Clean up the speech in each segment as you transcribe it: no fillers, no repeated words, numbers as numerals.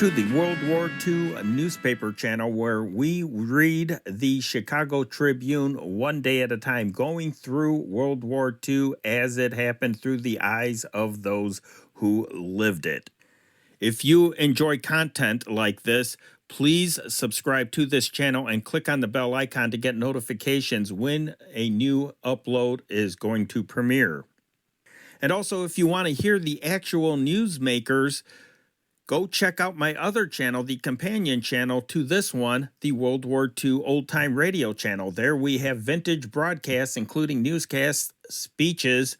to the World War II newspaper channel where we read the Chicago Tribune one day at a time, going through World War II as it happened through the eyes of those who lived it. If you enjoy content like this, please subscribe to this channel and click on the bell icon to get notifications when a new upload is going to premiere. And also, if you want to hear the actual newsmakers, go check out my other channel, the companion channel to this one, the World War II Old Time Radio channel. There we have vintage broadcasts, including newscasts, speeches,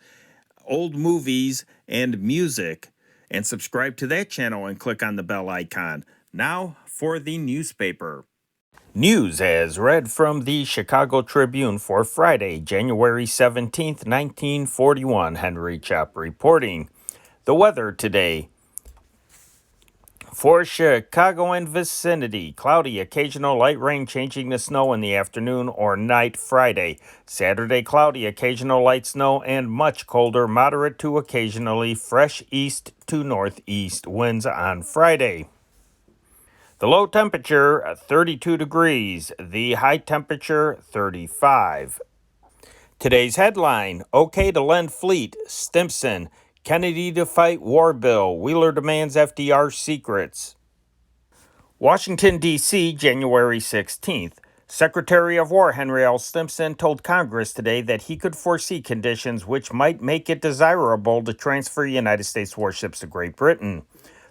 old movies, and music. And subscribe to that channel and click on the bell icon. Now for the newspaper. News as read from the Chicago Tribune for Friday, January 17th, 1941. Henry Chopp reporting. The weather today. For Chicago and vicinity, cloudy, occasional light rain changing to snow in the afternoon or night Friday. Saturday, cloudy, occasional light snow and much colder, moderate to occasionally fresh east to northeast winds on Friday. The low temperature, 32 degrees. The high temperature, 35. Today's headline, okay to lend fleet, Stimson. Kennedy to fight war bill. Wheeler demands FDR secrets. Washington, D.C., January 16th. Secretary of War Henry L. Stimson told Congress today that he could foresee conditions which might make it desirable to transfer United States warships to Great Britain.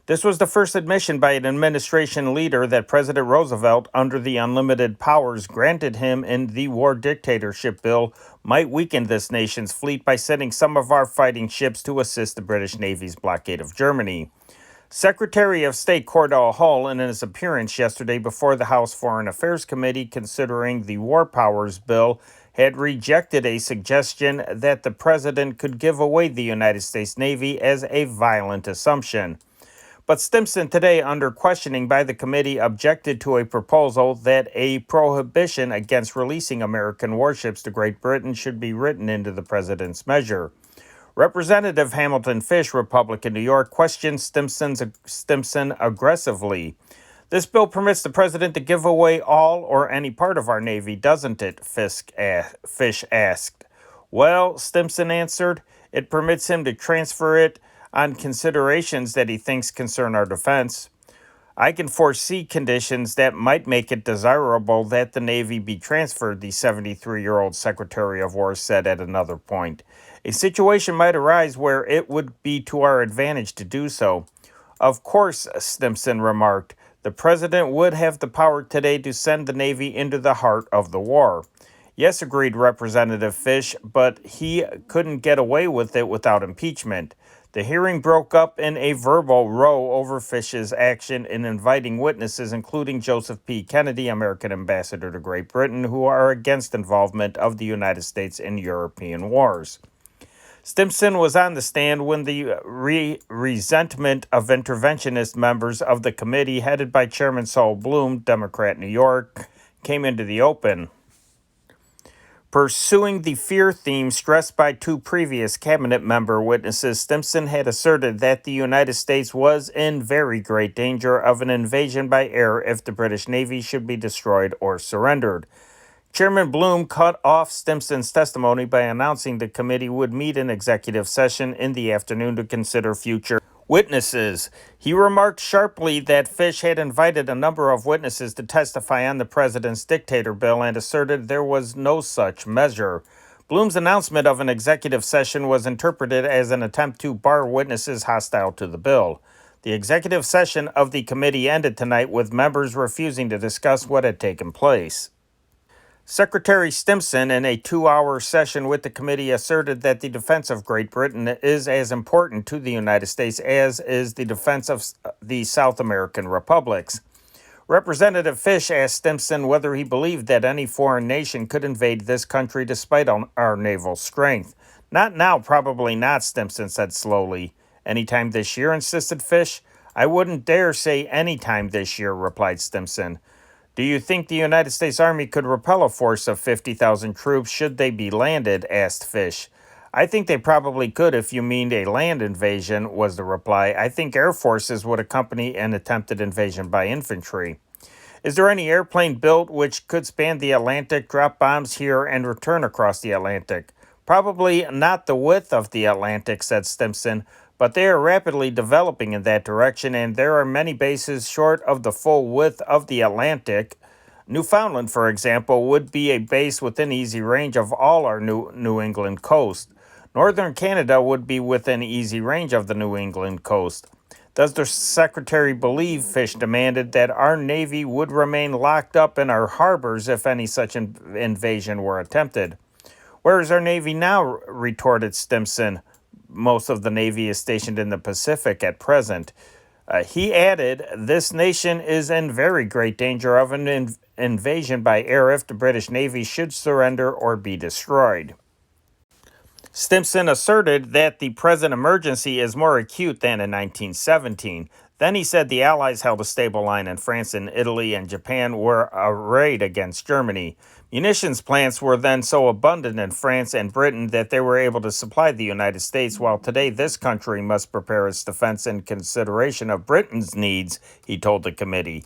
This was the first admission by an administration leader that President Roosevelt, under the unlimited powers granted him in the War Dictatorship Bill, might weaken this nation's fleet by sending some of our fighting ships to assist the British Navy's blockade of Germany. Secretary of State Cordell Hull, in his appearance yesterday before the House Foreign Affairs Committee considering the War Powers Bill, had rejected a suggestion that the president could give away the United States Navy as a violent assumption. But Stimson today, under questioning by the committee, objected to a proposal that a prohibition against releasing American warships to Great Britain should be written into the president's measure. Representative Hamilton Fish, Republican, New York, questioned Stimson aggressively. This bill permits the president to give away all or any part of our Navy, doesn't it? Fish asked. Well, Stimson answered, it permits him to transfer it on considerations that he thinks concern our defense. I can foresee conditions that might make it desirable that the Navy be transferred, the 73-year-old Secretary of War said at another point. A situation might arise where it would be to our advantage to do so. Of course, Stimson remarked, the president would have the power today to send the Navy into the heart of the war. Yes, agreed Representative Fish, but he couldn't get away with it without impeachment. The hearing broke up in a verbal row over Fish's action in inviting witnesses, including Joseph P. Kennedy, American ambassador to Great Britain, who are against involvement of the United States in European wars. Stimson was on the stand when the resentment of interventionist members of the committee, headed by Chairman Saul Bloom, Democrat, New York, came into the open. Pursuing the fear theme stressed by two previous cabinet member witnesses, Stimson had asserted that the United States was in very great danger of an invasion by air if the British Navy should be destroyed or surrendered. Chairman Bloom cut off Stimson's testimony by announcing the committee would meet in executive session in the afternoon to consider future witnesses. He remarked sharply that Fish had invited a number of witnesses to testify on the president's dictator bill and asserted there was no such measure. Bloom's announcement of an executive session was interpreted as an attempt to bar witnesses hostile to the bill. The executive session of the committee ended tonight with members refusing to discuss what had taken place. Secretary Stimson, in a 2-hour session with the committee, asserted that the defense of Great Britain is as important to the United States as is the defense of the South American republics. Representative Fish asked Stimson whether he believed that any foreign nation could invade this country despite our naval strength. Not now, probably not, Stimson said slowly. Anytime this year, insisted Fish. I wouldn't dare say anytime this year, replied Stimson. Do you think the United States Army could repel a force of 50,000 troops should they be landed? Asked Fish. I think they probably could if you mean a land invasion, was the reply. I think air forces would accompany an attempted invasion by infantry. Is there any airplane built which could span the Atlantic, drop bombs here, and return across the Atlantic? Probably not the width of the Atlantic, said Stimson, but they are rapidly developing in that direction, and there are many bases short of the full width of the Atlantic. Newfoundland, for example, would be a base within easy range of all our New England coast. Northern Canada would be within easy range of the New England coast. Does the Secretary believe, Fish demanded, that our Navy would remain locked up in our harbors if any such invasion were attempted? Where is our Navy now? Retorted Stimson. Most of the Navy is stationed in the Pacific at present. He added, this nation is in very great danger of an invasion by air if the British Navy should surrender or be destroyed. Stimson asserted that the present emergency is more acute than in 1917. Then he said the Allies held a stable line and France and Italy and Japan were arrayed against Germany. Munitions plants were then so abundant in France and Britain that they were able to supply the United States, while today this country must prepare its defense in consideration of Britain's needs, he told the committee.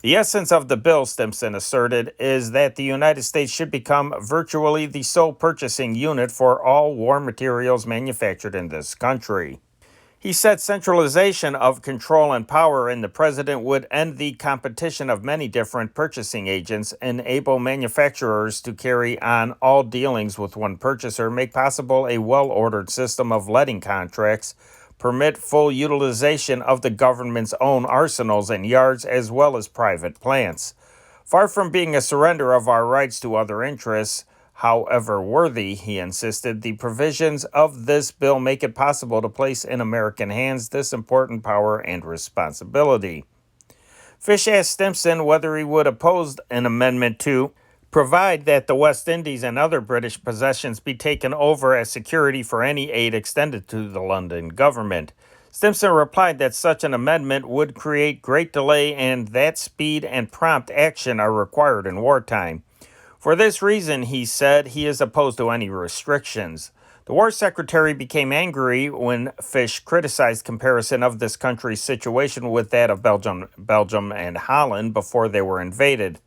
The essence of the bill, Stimson asserted, is that the United States should become virtually the sole purchasing unit for all war materials manufactured in this country. He said centralization of control and power in the president would end the competition of many different purchasing agents, enable manufacturers to carry on all dealings with one purchaser, make possible a well-ordered system of letting contracts, permit full utilization of the government's own arsenals and yards as well as private plants. Far from being a surrender of our rights to other interests, however worthy, he insisted, the provisions of this bill make it possible to place in American hands this important power and responsibility. Fish asked Stimson whether he would oppose an amendment to provide that the West Indies and other British possessions be taken over as security for any aid extended to the London government. Stimson replied that such an amendment would create great delay and that speed and prompt action are required in wartime. For this reason, he said, he is opposed to any restrictions. The War Secretary became angry when Fish criticized comparison of this country's situation with that of Belgium and Holland before they were invaded.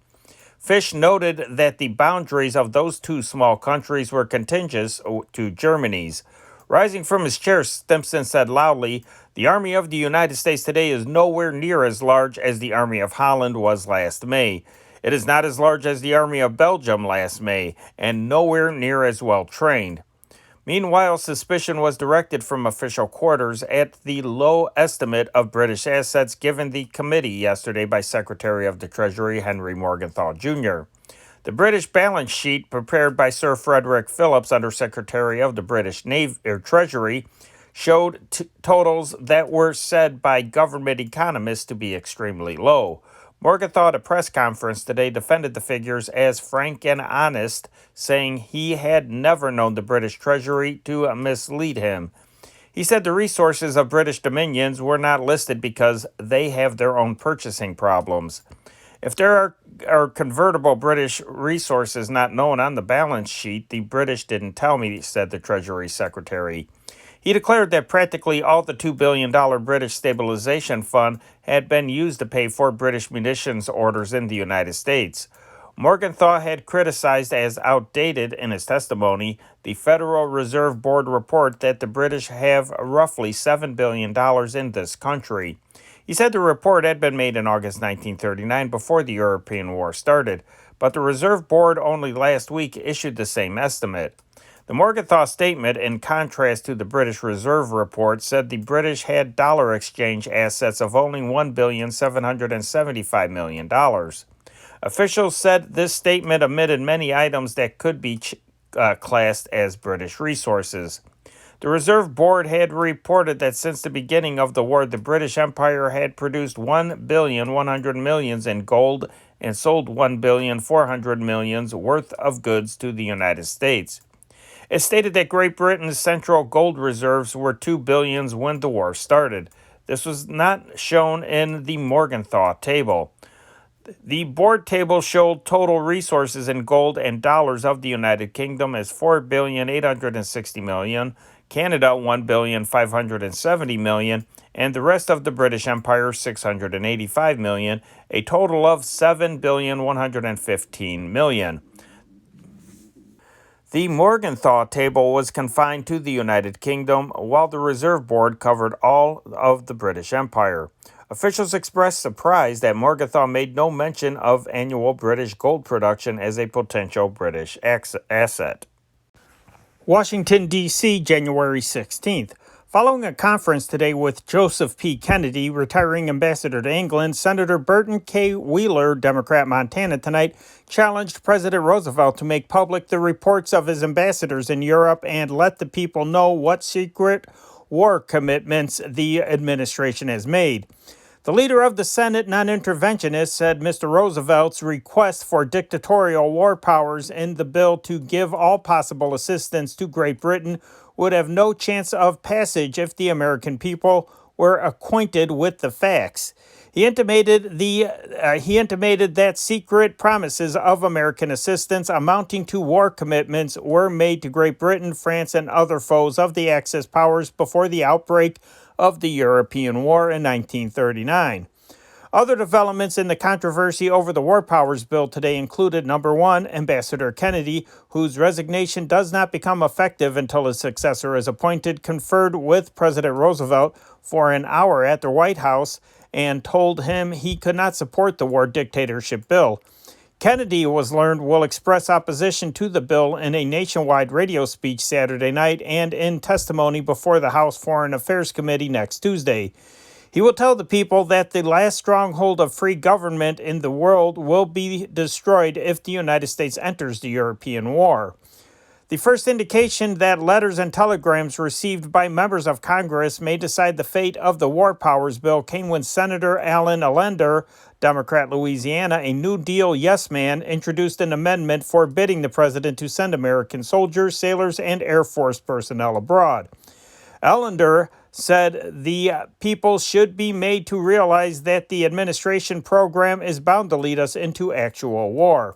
Fish noted that the boundaries of those two small countries were contiguous to Germany's. Rising from his chair, Stimson said loudly, the Army of the United States today is nowhere near as large as the Army of Holland was last May. It is not as large as the Army of Belgium last May, and nowhere near as well trained. Meanwhile, suspicion was directed from official quarters at the low estimate of British assets given the committee yesterday by Secretary of the Treasury Henry Morgenthau Jr. The British balance sheet prepared by Sir Frederick Phillips, Under Secretary of the British Treasury, showed totals that were said by government economists to be extremely low. Morgenthau at a press conference today defended the figures as frank and honest, saying he had never known the British Treasury to mislead him. He said the resources of British dominions were not listed because they have their own purchasing problems. If there are convertible British resources not known on the balance sheet, the British didn't tell me, said the Treasury Secretary. He declared that practically all the $2 billion British Stabilization Fund had been used to pay for British munitions orders in the United States. Morgenthau had criticized as outdated in his testimony the Federal Reserve Board report that the British have roughly $7 billion in this country. He said the report had been made in August 1939 before the European War started, but the Reserve Board only last week issued the same estimate. The Morgenthau statement, in contrast to the British Reserve report, said the British had dollar exchange assets of only $1,775 million. Officials said this statement omitted many items that could be classed as British resources. The Reserve Board had reported that since the beginning of the war, the British Empire had produced $1,100 million in gold and sold $1,400 million worth of goods to the United States. It stated that Great Britain's central gold reserves were $2 billion when the war started. This was not shown in the Morgenthau table. The board table showed total resources in gold and dollars of the United Kingdom as $4,860,000,000, Canada $1,570,000,000, and the rest of the British Empire $685,000,000, a total of $7,115,000,000. The Morgenthau table was confined to the United Kingdom, while the Reserve Board covered all of the British Empire. Officials expressed surprise that Morgenthau made no mention of annual British gold production as a potential British asset. Washington, D.C., January 16th. Following a conference today with Joseph P. Kennedy, retiring ambassador to England, Senator Burton K. Wheeler, Democrat, Montana, tonight challenged President Roosevelt to make public the reports of his ambassadors in Europe and let the people know what secret war commitments the administration has made. The leader of the Senate non-interventionists said Mr. Roosevelt's request for dictatorial war powers in the bill to give all possible assistance to Great Britain would have no chance of passage if the American people were acquainted with the facts. He intimated that secret promises of American assistance amounting to war commitments were made to Great Britain, France, and other foes of the Axis powers before the outbreak of the European War in 1939. Other developments in the controversy over the War Powers Bill today included, number one, Ambassador Kennedy, whose resignation does not become effective until his successor is appointed, conferred with President Roosevelt for an hour at the White House and told him he could not support the war dictatorship bill. Kennedy, it was learned, will express opposition to the bill in a nationwide radio speech Saturday night and in testimony before the House Foreign Affairs Committee next Tuesday. He will tell the people that the last stronghold of free government in the world will be destroyed if the United States enters the European war. The first indication that letters and telegrams received by members of Congress may decide the fate of the War Powers Bill came when Senator Alan Allender, Democrat, Louisiana, a New Deal yes man, introduced an amendment forbidding the president to send American soldiers, sailors, and Air Force personnel abroad. Allender said the people should be made to realize that the administration program is bound to lead us into actual war.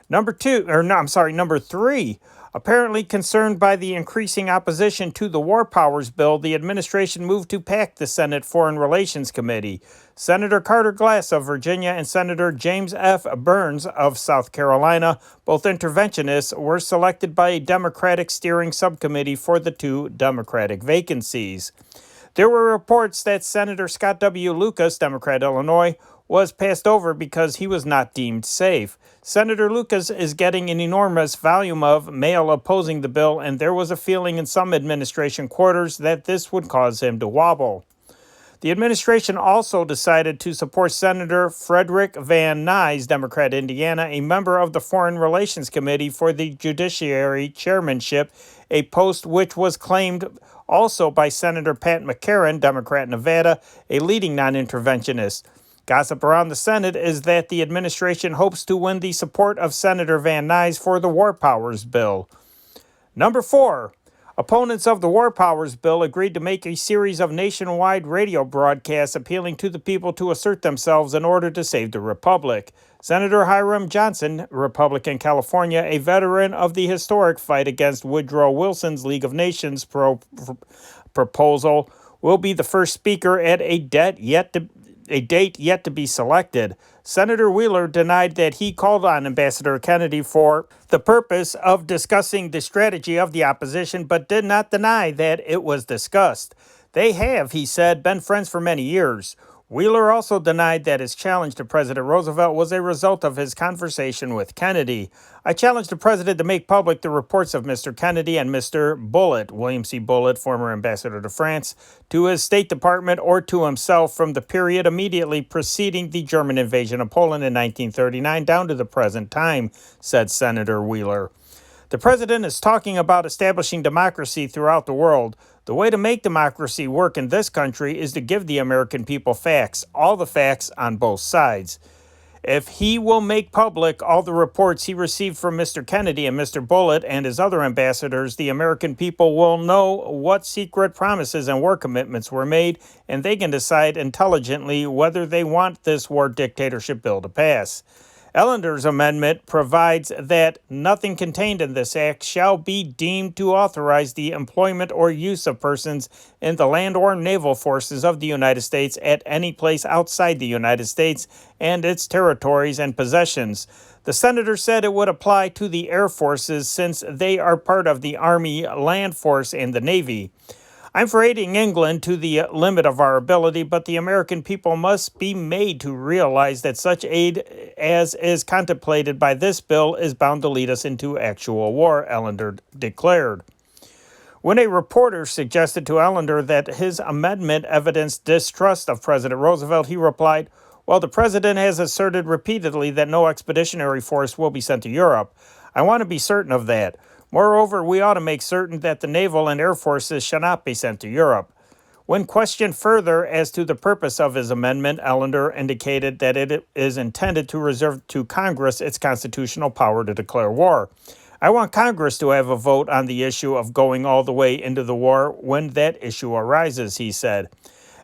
Number three. Apparently concerned by the increasing opposition to the War Powers Bill, the administration moved to pack the Senate Foreign Relations Committee. Senator Carter Glass of Virginia and Senator James F. Burns of South Carolina, both interventionists, were selected by a Democratic steering subcommittee for the two Democratic vacancies. There were reports that Senator Scott W. Lucas, Democrat, Illinois, was passed over because he was not deemed safe. Senator Lucas is getting an enormous volume of mail opposing the bill, and there was a feeling in some administration quarters that this would cause him to wobble. The administration also decided to support Senator Frederick Van Nuys, Democrat, Indiana, a member of the Foreign Relations Committee for the Judiciary Chairmanship, a post which was claimed also by Senator Pat McCarran, Democrat, Nevada, a leading non-interventionist. Gossip around the Senate is that the administration hopes to win the support of Senator Van Nuys for the War Powers Bill. Number four, opponents of the War Powers Bill agreed to make a series of nationwide radio broadcasts appealing to the people to assert themselves in order to save the Republic. Senator Hiram Johnson, Republican, California, a veteran of the historic fight against Woodrow Wilson's League of Nations proposal, will be the first speaker at a date yet to be selected. Senator Wheeler denied that he called on Ambassador Kennedy for the purpose of discussing the strategy of the opposition, but did not deny that it was discussed. They have, he said, been friends for many years. Wheeler also denied that his challenge to President Roosevelt was a result of his conversation with Kennedy. I challenged the president to make public the reports of Mr. Kennedy and Mr. Bullitt, William C. Bullitt, former ambassador to France, to his State Department or to himself from the period immediately preceding the German invasion of Poland in 1939 down to the present time, said Senator Wheeler. The president is talking about establishing democracy throughout the world. The way to make democracy work in this country is to give the American people facts, all the facts on both sides. If he will make public all the reports he received from Mr. Kennedy and Mr. Bullitt and his other ambassadors, the American people will know what secret promises and war commitments were made, and they can decide intelligently whether they want this war dictatorship bill to pass. Ellender's amendment provides that nothing contained in this act shall be deemed to authorize the employment or use of persons in the land or naval forces of the United States at any place outside the United States and its territories and possessions. The senator said it would apply to the Air Forces since they are part of the Army, Land Force, and the Navy. I'm for aiding England to the limit of our ability, but the American people must be made to realize that such aid as is contemplated by this bill is bound to lead us into actual war, Ellender declared. When a reporter suggested to Ellender that his amendment evidenced distrust of President Roosevelt, he replied, "Well, the president has asserted repeatedly that no expeditionary force will be sent to Europe. I want to be certain of that. Moreover, we ought to make certain that the naval and air forces shall not be sent to Europe." When questioned further as to the purpose of his amendment, Ellender indicated that it is intended to reserve to Congress its constitutional power to declare war. "I want Congress to have a vote on the issue of going all the way into the war when that issue arises," he said.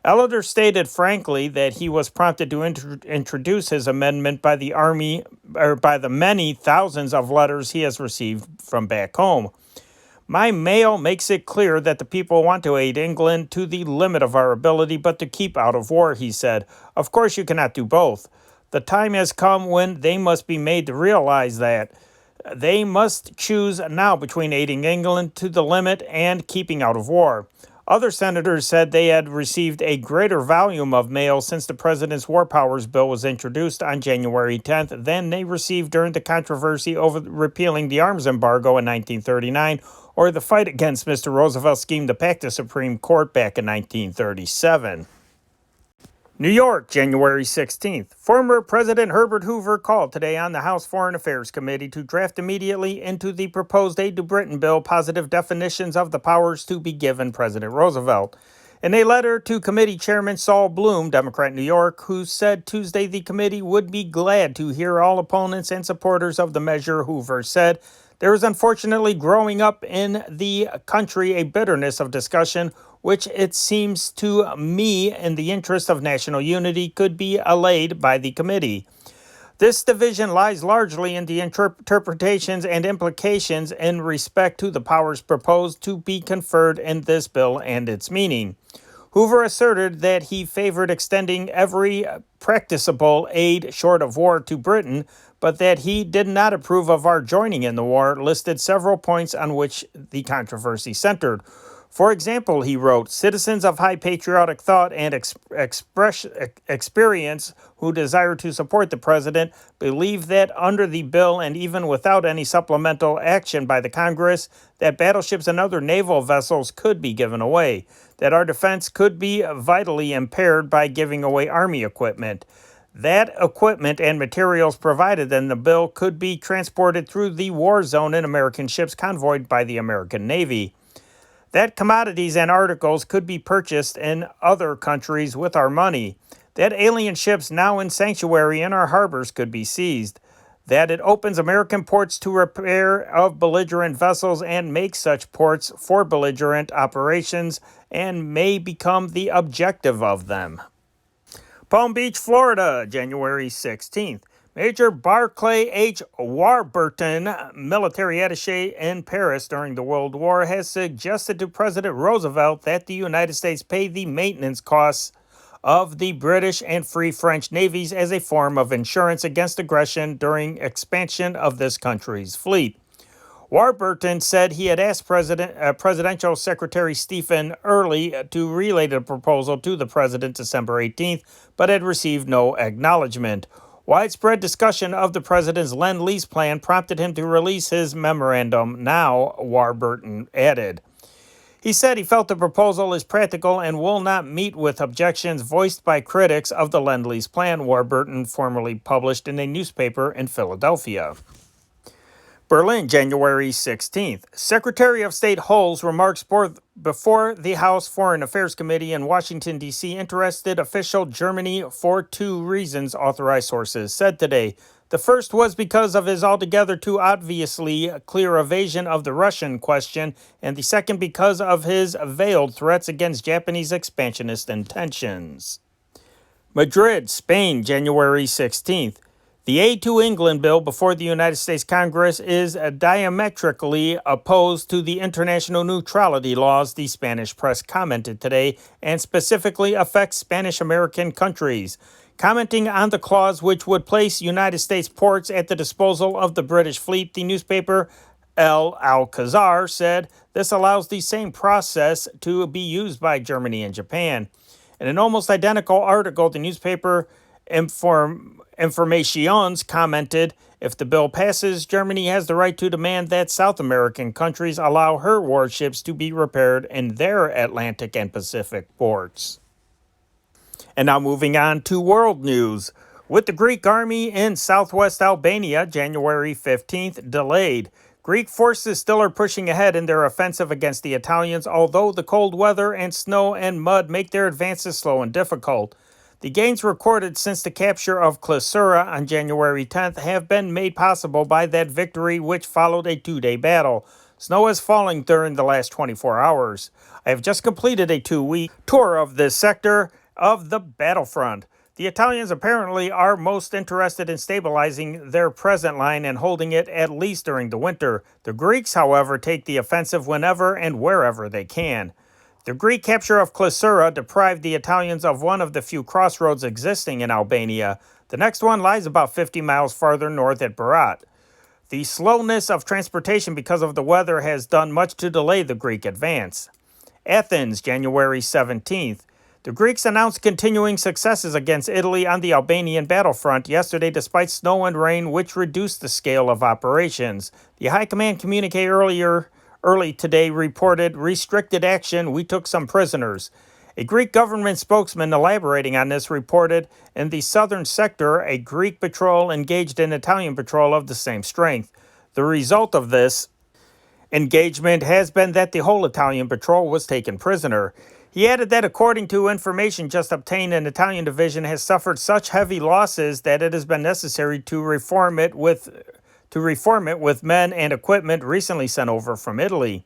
Ellender stated frankly that he was prompted to introduce his amendment by the Army or by the many thousands of letters he has received from back home. "My mail makes it clear that the people want to aid England to the limit of our ability, but to keep out of war," he said. "Of course you cannot do both. The time has come when they must be made to realize that. They must choose now between aiding England to the limit and keeping out of war." Other senators said they had received a greater volume of mail since the president's war powers bill was introduced on January 10th than they received during the controversy over repealing the arms embargo in 1939 or the fight against Mr. Roosevelt's scheme to pack the Supreme Court back in 1937. New York, January 16th. Former President Herbert Hoover called today on the House Foreign Affairs Committee to draft immediately into the proposed Aid to Britain bill positive definitions of the powers to be given President Roosevelt. In a letter to Committee Chairman Saul Bloom, Democrat, New York, who said Tuesday the committee would be glad to hear all opponents and supporters of the measure, Hoover said, "There is unfortunately growing up in the country a bitterness of discussion which it seems to me in the interest of national unity could be allayed by the committee. This division lies largely in the interpretations and implications in respect to the powers proposed to be conferred in this bill and its meaning." Hoover asserted that he favored extending every practicable aid short of war to Britain, but that he did not approve of our joining in the war, listed several points on which the controversy centered. For example, he wrote, "Citizens of high patriotic thought and experience who desire to support the president believe that under the bill and even without any supplemental action by the Congress, that battleships and other naval vessels could be given away, that our defense could be vitally impaired by giving away Army equipment. That equipment and materials provided in the bill could be transported through the war zone in American ships convoyed by the American Navy. That commodities and articles could be purchased in other countries with our money. That alien ships now in sanctuary in our harbors could be seized. That it opens American ports to repair of belligerent vessels and makes such ports for belligerent operations and may become the objective of them." Palm Beach, Florida, January 16th. Major Barclay H. Warburton, military attaché in Paris during the World War, has suggested to President Roosevelt that the United States pay the maintenance costs of the British and Free French navies as a form of insurance against aggression during expansion of this country's fleet. Warburton said he had asked Presidential Secretary Stephen Early to relay the proposal to the president December 18th, but had received no acknowledgement. Widespread discussion of the president's Lend-Lease plan prompted him to release his memorandum now, Warburton added. He said he felt the proposal is practical and will not meet with objections voiced by critics of the Lend-Lease plan, Warburton formerly published in a newspaper in Philadelphia. Berlin, January 16th. Secretary of State Hull's remarks before the House Foreign Affairs Committee in Washington, D.C. interested official Germany for two reasons, authorized sources said today. The first was because of his altogether too obviously clear evasion of the Russian question, and the second because of his veiled threats against Japanese expansionist intentions. Madrid, Spain, January 16th. The Aid to England bill before the United States Congress is diametrically opposed to the international neutrality laws, the Spanish press commented today, and specifically affects Spanish American countries. Commenting on the clause which would place United States ports at the disposal of the British fleet, the newspaper El Alcazar said this allows the same process to be used by Germany and Japan. In an almost identical article, the newspaper Informaciones commented, if the bill passes, Germany has the right to demand that South American countries allow her warships to be repaired in their Atlantic and Pacific ports. And now moving on to world news. With the Greek army in southwest Albania, January 15th, delayed. Greek forces still are pushing ahead in their offensive against the Italians, although the cold weather and snow and mud make their advances slow and difficult. The gains recorded since the capture of Klissura on January 10th have been made possible by that victory, which followed a two-day battle. Snow is falling during the last 24 hours. I have just completed a 2-week tour of this sector of the battlefront. The Italians apparently are most interested in stabilizing their present line and holding it at least during the winter. The Greeks, however, take the offensive whenever and wherever they can. The Greek capture of Klissura deprived the Italians of one of the few crossroads existing in Albania. The next one lies about 50 miles farther north at Berat. The slowness of transportation because of the weather has done much to delay the Greek advance. Athens, January 17th. The Greeks announced continuing successes against Italy on the Albanian battlefront yesterday despite snow and rain, which reduced the scale of operations. The High Command communique early today reported restricted action, we took some prisoners. A Greek government spokesman elaborating on this reported, in the southern sector, a Greek patrol engaged an Italian patrol of the same strength. The result of this engagement has been that the whole Italian patrol was taken prisoner. He added that according to information just obtained, an Italian division has suffered such heavy losses that it has been necessary to reform it with men and equipment recently sent over from Italy.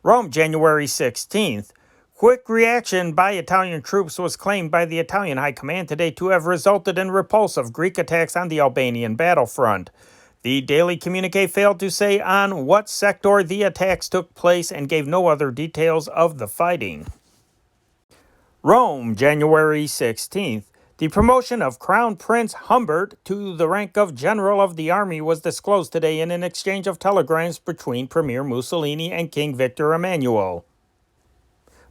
Rome, January 16th. Quick reaction by Italian troops was claimed by the Italian High Command today to have resulted in repulsive Greek attacks on the Albanian battlefront. The Daily Communique failed to say on what sector the attacks took place and gave no other details of the fighting. Rome, January 16th. The promotion of Crown Prince Humbert to the rank of General of the Army was disclosed today in an exchange of telegrams between Premier Mussolini and King Victor Emmanuel.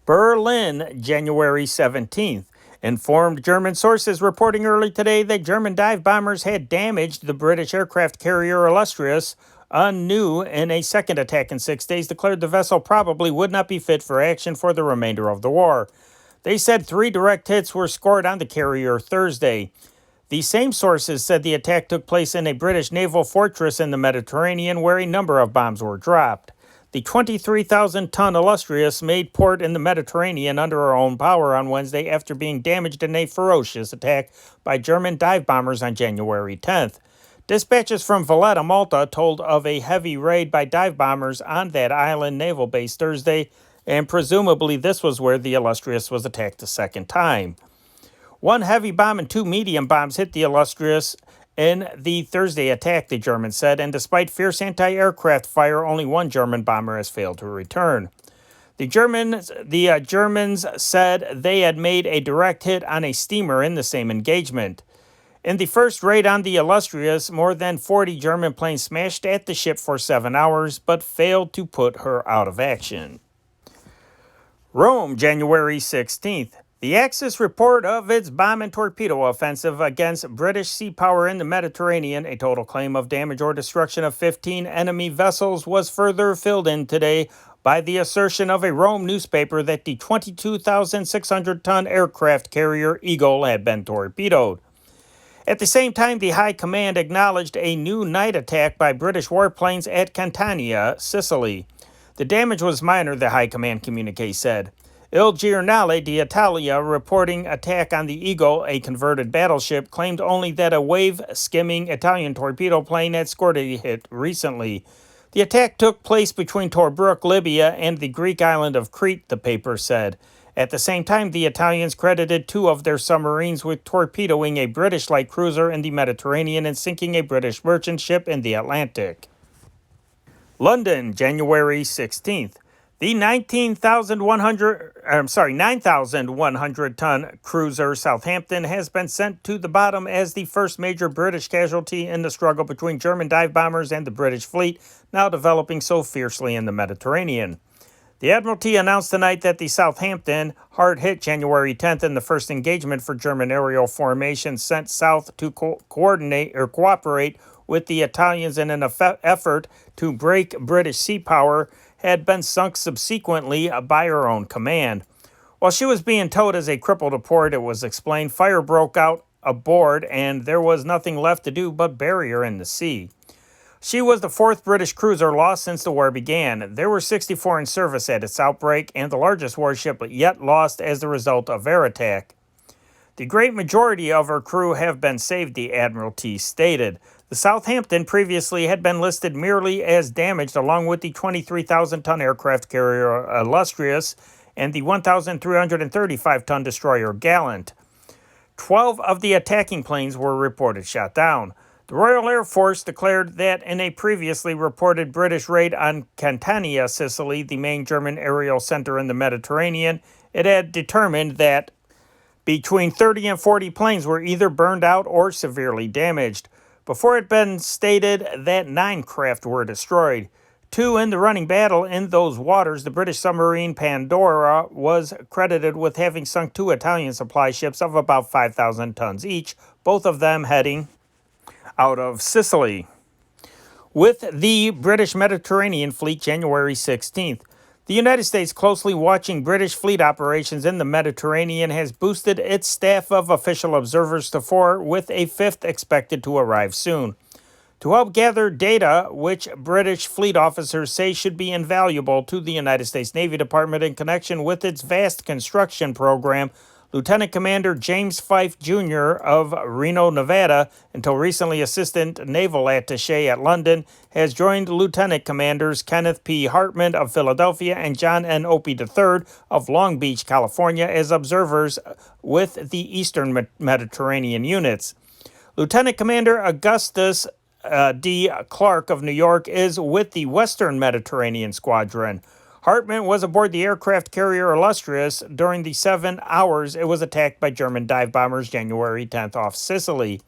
Berlin, January 17th. Informed German sources reporting early today that German dive bombers had damaged the British aircraft carrier Illustrious anew in a second attack in 6 days, declared the vessel probably would not be fit for action for the remainder of the war. They said 3 direct hits were scored on the carrier Thursday. The same sources said the attack took place in a British naval fortress in the Mediterranean where a number of bombs were dropped. The 23,000-ton Illustrious made port in the Mediterranean under her own power on Wednesday after being damaged in a ferocious attack by German dive bombers on January 10th. Dispatches from Valletta, Malta told of a heavy raid by dive bombers on that island naval base Thursday, and presumably this was where the Illustrious was attacked a second time. 1 heavy bomb and 2 medium bombs hit the Illustrious in the Thursday attack, the Germans said, and despite fierce anti-aircraft fire, only 1 German bomber has failed to return. The Germans said they had made a direct hit on a steamer in the same engagement. In the first raid on the Illustrious, more than 40 German planes smashed at the ship for 7 hours, but failed to put her out of action. Rome, January 16th. The Axis report of its bomb and torpedo offensive against British sea power in the Mediterranean, a total claim of damage or destruction of 15 enemy vessels, was further filled in today by the assertion of a Rome newspaper that the 22,600-ton aircraft carrier Eagle had been torpedoed. At the same time, the High Command acknowledged a new night attack by British warplanes at Catania, Sicily. The damage was minor, the High Command communique said. Il Giornale d'Italia, reporting attack on the Eagle, a converted battleship, claimed only that a wave-skimming Italian torpedo plane had scored a hit recently. The attack took place between Tobruk, Libya, and the Greek island of Crete, the paper said. At the same time, the Italians credited 2 of their submarines with torpedoing a British light cruiser in the Mediterranean and sinking a British merchant ship in the Atlantic. London, January 16th. The 9,100-ton cruiser Southampton has been sent to the bottom as the first major British casualty in the struggle between German dive bombers and the British fleet, now developing so fiercely in the Mediterranean. The Admiralty announced tonight that the Southampton, hard hit January 10th in the first engagement for German aerial formations sent south to cooperate with the Italians in an effort to break British sea power, had been sunk subsequently by her own command. While she was being towed as a cripple to port, it was explained, fire broke out aboard and there was nothing left to do but bury her in the sea. She was the 4th British cruiser lost since the war began. There were 64 in service at its outbreak and the largest warship yet lost as the result of air attack. The great majority of her crew have been saved, the Admiralty stated. The Southampton previously had been listed merely as damaged along with the 23,000-ton aircraft carrier Illustrious and the 1,335-ton destroyer Gallant. 12 of the attacking planes were reported shot down. The Royal Air Force declared that in a previously reported British raid on Catania, Sicily, the main German aerial center in the Mediterranean, it had determined that between 30 and 40 planes were either burned out or severely damaged. Before it had been stated that 9 craft were destroyed. 2 in the running battle in those waters, the British submarine Pandora was credited with having sunk 2 Italian supply ships of about 5,000 tons each, both of them heading out of Sicily. With the British Mediterranean Fleet, January 16th. The United States, closely watching British fleet operations in the Mediterranean, has boosted its staff of official observers to 4, with a 5th expected to arrive soon. To help gather data, which British fleet officers say should be invaluable to the United States Navy Department in connection with its vast construction program, Lieutenant Commander James Fife, Jr. of Reno, Nevada, until recently Assistant Naval Attaché at London, has joined Lieutenant Commanders Kenneth P. Hartman of Philadelphia and John N. Opie III of Long Beach, California, as observers with the Eastern Mediterranean units. Lieutenant Commander Augustus D. Clark of New York is with the Western Mediterranean Squadron. Hartman was aboard the aircraft carrier Illustrious during the 7 hours it was attacked by German dive bombers January 10th off Sicily.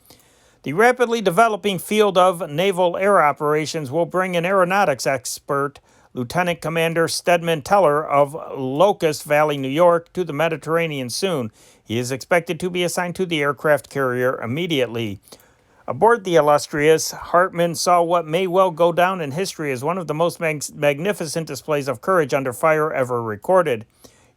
The rapidly developing field of naval air operations will bring an aeronautics expert, Lieutenant Commander Stedman Teller of Locust Valley, New York, to the Mediterranean soon. He is expected to be assigned to the aircraft carrier immediately. Aboard the Illustrious, Hartman saw what may well go down in history as one of the most magnificent displays of courage under fire ever recorded.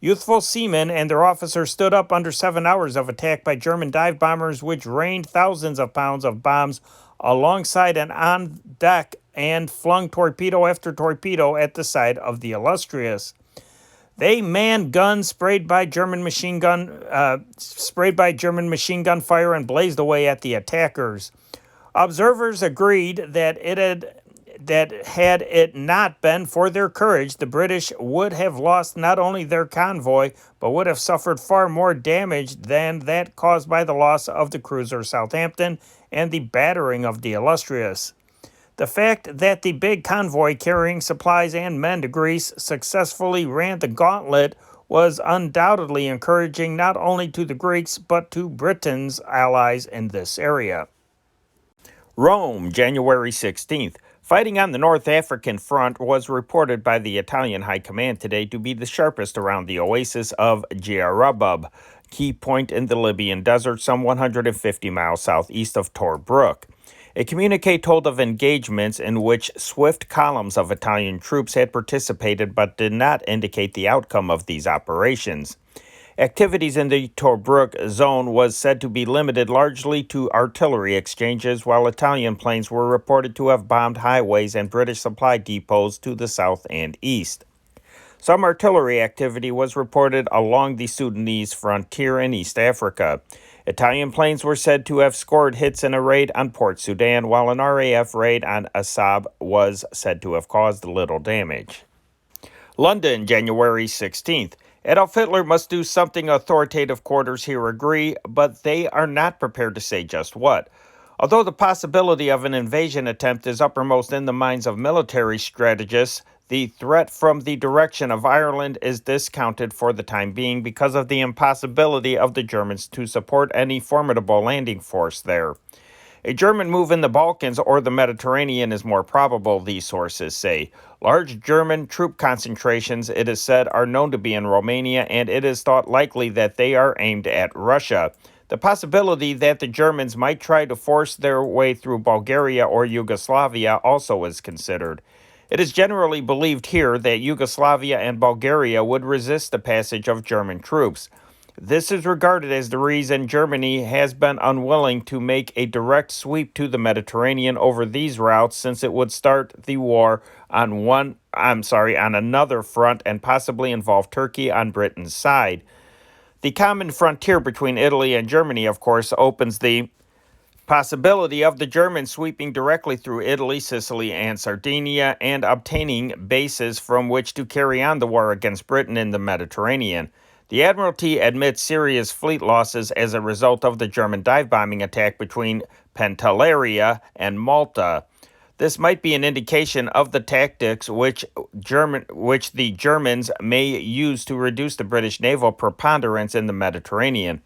Youthful seamen and their officers stood up under 7 hours of attack by German dive bombers, which rained thousands of pounds of bombs alongside and on deck and flung torpedo after torpedo at the side of the Illustrious. They manned guns sprayed by German machine gun fire and blazed away at the attackers. Observers agreed that had it not been for their courage, the British would have lost not only their convoy, but would have suffered far more damage than that caused by the loss of the cruiser Southampton and the battering of the Illustrious. The fact that the big convoy carrying supplies and men to Greece successfully ran the gauntlet was undoubtedly encouraging not only to the Greeks but to Britain's allies in this area. Rome, January 16th. Fighting on the North African front was reported by the Italian High Command today to be the sharpest around the oasis of Djerabub, key point in the Libyan desert some 150 miles southeast of Tobruk. A communique told of engagements in which swift columns of Italian troops had participated but did not indicate the outcome of these operations. Activities in the Tobruk zone was said to be limited largely to artillery exchanges, while Italian planes were reported to have bombed highways and British supply depots to the south and east. Some artillery activity was reported along the Sudanese frontier in East Africa. Italian planes were said to have scored hits in a raid on Port Sudan, while an RAF raid on Assab was said to have caused little damage. London, January 16th. Adolf Hitler must do something, authoritative quarters here agree, but they are not prepared to say just what. Although the possibility of an invasion attempt is uppermost in the minds of military strategists, the threat from the direction of Ireland is discounted for the time being because of the impossibility of the Germans to support any formidable landing force there. A German move in the Balkans or the Mediterranean is more probable, these sources say. Large German troop concentrations, it is said, are known to be in Romania, and it is thought likely that they are aimed at Russia. The possibility that the Germans might try to force their way through Bulgaria or Yugoslavia also is considered. It is generally believed here that Yugoslavia and Bulgaria would resist the passage of German troops. This is regarded as the reason Germany has been unwilling to make a direct sweep to the Mediterranean over these routes, since it would start the war on another front and possibly involve Turkey on Britain's side. The common frontier between Italy and Germany, of course, opens the possibility of the Germans sweeping directly through Italy, Sicily, and Sardinia and obtaining bases from which to carry on the war against Britain in the Mediterranean. The Admiralty admits serious fleet losses as a result of the German dive-bombing attack between Pantelleria and Malta. This might be an indication of the tactics which the Germans may use to reduce the British naval preponderance in the Mediterranean.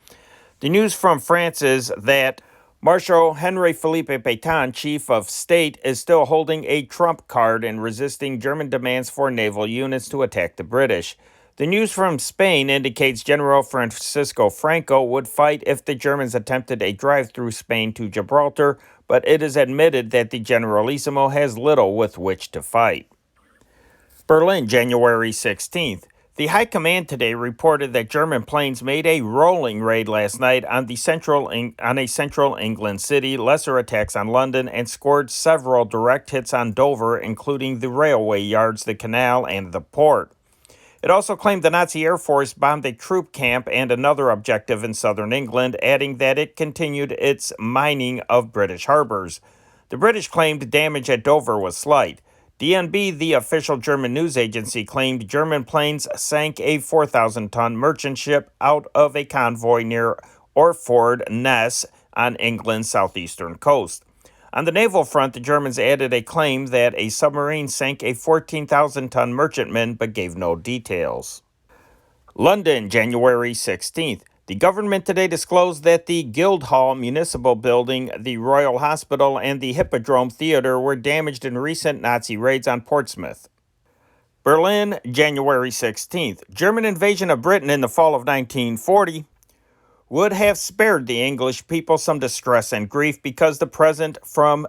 The news from France is that Marshal Henri Philippe Pétain, chief of state, is still holding a trump card in resisting German demands for naval units to attack the British. The news from Spain indicates General Francisco Franco would fight if the Germans attempted a drive through Spain to Gibraltar, but it is admitted that the Generalissimo has little with which to fight. Berlin, January 16th. The High Command today reported that German planes made a rolling raid last night on a central England city, lesser attacks on London, and scored several direct hits on Dover, including the railway yards, the canal, and the port. It also claimed the Nazi Air Force bombed a troop camp and another objective in southern England, adding that it continued its mining of British harbors. The British claimed damage at Dover was slight. DNB, the official German news agency, claimed German planes sank a 4,000-ton merchant ship out of a convoy near Orford Ness on England's southeastern coast. On the naval front, the Germans added a claim that a submarine sank a 14,000-ton merchantman, but gave no details. London, January 16th. The government today disclosed that the Guildhall Municipal Building, the Royal Hospital, and the Hippodrome Theater were damaged in recent Nazi raids on Portsmouth. Berlin, January 16th. German invasion of Britain in the fall of 1940 would have spared the English people some distress and grief because the present form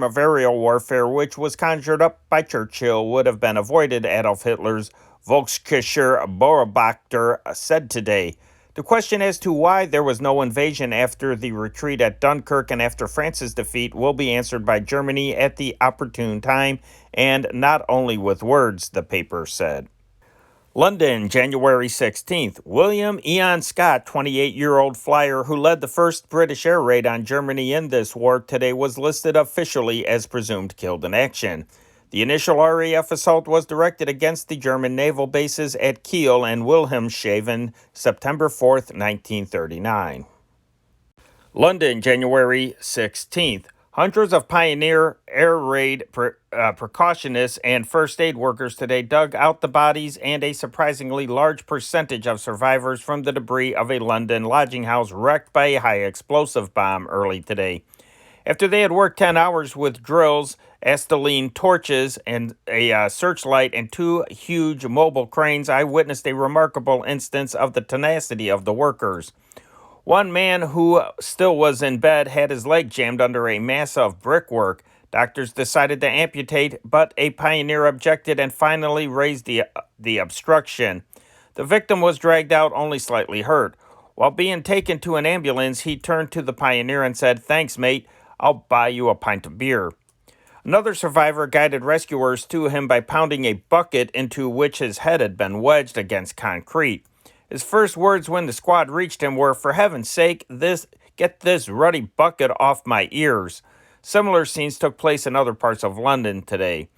of aerial warfare, which was conjured up by Churchill, would have been avoided, Adolf Hitler's Volkskischer Beobachter said today. The question as to why there was no invasion after the retreat at Dunkirk and after France's defeat will be answered by Germany at the opportune time, and not only with words, the paper said. London, January 16th. William Eon Scott, 28-year-old flyer who led the first British air raid on Germany in this war today, was listed officially as presumed killed in action. The initial RAF assault was directed against the German naval bases at Kiel and Wilhelmshaven, September 4th, 1939. London, January 16th. Hundreds of pioneer air raid precautionist and first aid workers today dug out the bodies and a surprisingly large percentage of survivors from the debris of a London lodging house wrecked by a high-explosive bomb early today. After they had worked 10 hours with drills, acetylene torches, and a searchlight and two huge mobile cranes, I witnessed a remarkable instance of the tenacity of the workers. One man who still was in bed had his leg jammed under a mass of brickwork. Doctors decided to amputate, but a pioneer objected and finally raised the obstruction. The victim was dragged out only slightly hurt. While being taken to an ambulance, he turned to the pioneer and said, "Thanks, mate. I'll buy you a pint of beer." Another survivor guided rescuers to him by pounding a bucket into which his head had been wedged against concrete. His first words when the squad reached him were, "For heaven's sake, get this ruddy bucket off my ears." Similar scenes took place in other parts of London today.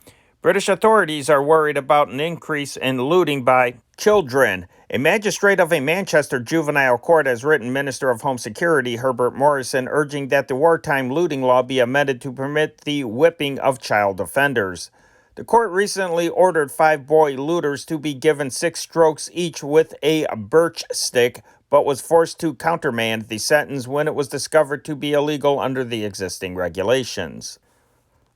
British authorities are worried about an increase in looting by children. A magistrate of a Manchester juvenile court has written Minister of Home Security Herbert Morrison urging that the wartime looting law be amended to permit the whipping of child offenders. The court recently ordered 5 boy looters to be given 6 strokes each with a birch stick, but was forced to countermand the sentence when it was discovered to be illegal under the existing regulations.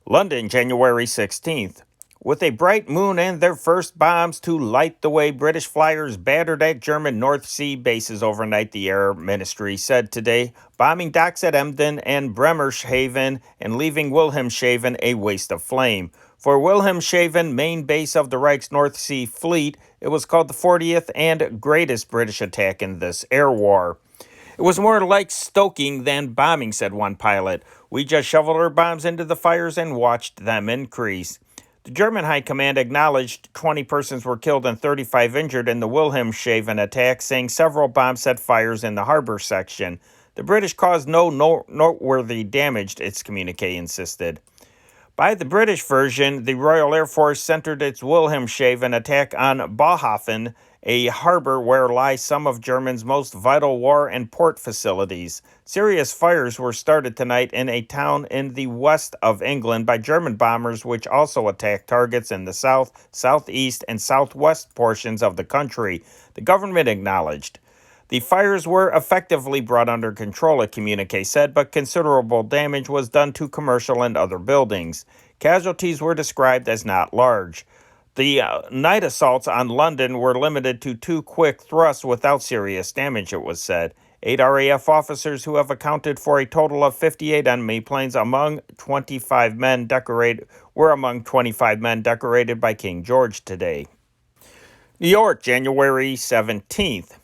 London, January 16th. With a bright moon and their first bombs to light the way, British flyers battered at German North Sea bases overnight, the Air Ministry said today, bombing docks at Emden and Bremerhaven and leaving Wilhelmshaven a waste of flame. For Wilhelmshaven, main base of the Reich's North Sea Fleet, it was called the 40th and greatest British attack in this air war. "It was more like stoking than bombing," said one pilot. "We just shoveled our bombs into the fires and watched them increase." The German High Command acknowledged 20 persons were killed and 35 injured in the Wilhelmshaven attack, saying several bombs set fires in the harbor section. The British caused no noteworthy damage, its communique insisted. By the British version, the Royal Air Force centered its Wilhelmshaven attack on Bohafen, a harbor where lie some of Germany's most vital war and port facilities. Serious fires were started tonight in a town in the west of England by German bombers, which also attacked targets in the south, southeast, and southwest portions of the country, the government acknowledged. The fires were effectively brought under control, a communique said, but considerable damage was done to commercial and other buildings. Casualties were described as not large. The night assaults on London were limited to 2 quick thrusts without serious damage, it was said. 8 RAF officers who have accounted for a total of 58 enemy planes were among 25 men decorated by King George today. New York, January 17th.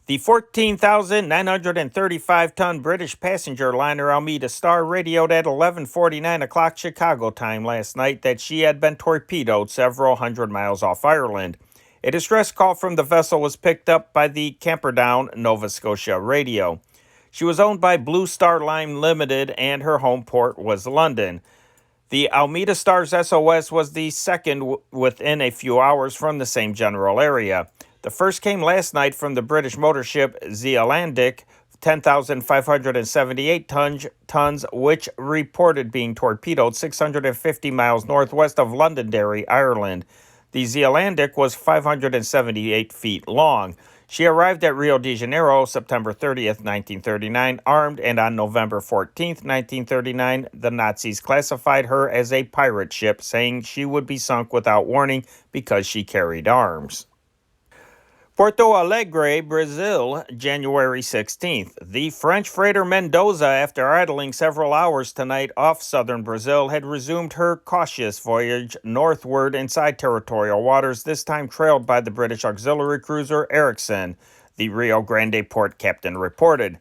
The 14,935-ton British passenger liner Almeida Star radioed at 11:49 o'clock Chicago time last night that she had been torpedoed several hundred miles off Ireland. A distress call from the vessel was picked up by the Camperdown, Nova Scotia radio. She was owned by Blue Star Line Limited and her home port was London. The Almeida Star's SOS was the second within a few hours from the same general area. The first came last night from the British motor ship Zealandic, 10,578 tons, which reported being torpedoed 650 miles northwest of Londonderry, Ireland. The Zealandic was 578 feet long. She arrived at Rio de Janeiro September 30th, 1939, armed, and on November 14th, 1939, the Nazis classified her as a pirate ship, saying she would be sunk without warning because she carried arms. Porto Alegre, Brazil, January 16th. The French freighter Mendoza, after idling several hours tonight off southern Brazil, had resumed her cautious voyage northward inside territorial waters, this time trailed by the British auxiliary cruiser Ericsson, the Rio Grande port captain reported.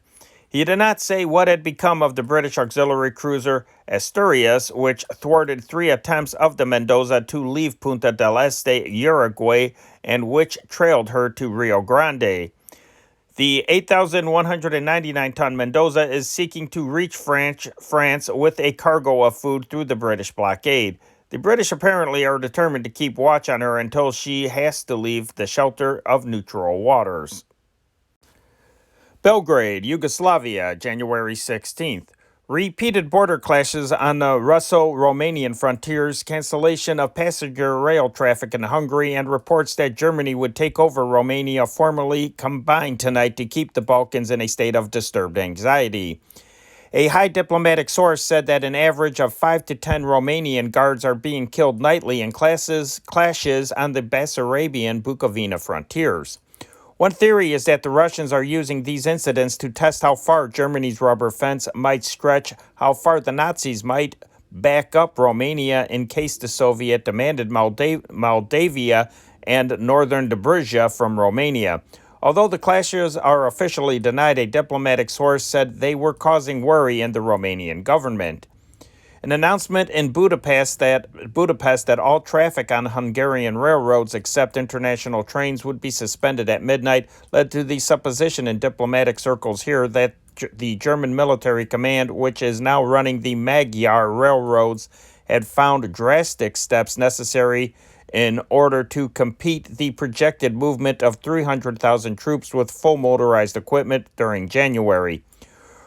He did not say what had become of the British auxiliary cruiser Asturias, which thwarted 3 attempts of the Mendoza to leave Punta del Este, Uruguay, and which trailed her to Rio Grande. The 8,199-ton Mendoza is seeking to reach France with a cargo of food through the British blockade. The British apparently are determined to keep watch on her until she has to leave the shelter of neutral waters. Belgrade, Yugoslavia, January 16th. Repeated border clashes on the Russo-Romanian frontiers, cancellation of passenger rail traffic in Hungary, and reports that Germany would take over Romania formally combined tonight to keep the Balkans in a state of disturbed anxiety. A high diplomatic source said that an average of 5 to 10 Romanian guards are being killed nightly in clashes on the Bessarabian-Bukovina frontiers. One theory is that the Russians are using these incidents to test how far Germany's rubber fence might stretch, how far the Nazis might back up Romania in case the Soviet demanded Moldavia and northern Dobruja from Romania. Although the clashes are officially denied, a diplomatic source said they were causing worry in the Romanian government. An announcement in Budapest that all traffic on Hungarian railroads except international trains would be suspended at midnight led to the supposition in diplomatic circles here that the German military command, which is now running the Magyar railroads, had found drastic steps necessary in order to compete the projected movement of 300,000 troops with full motorized equipment during January.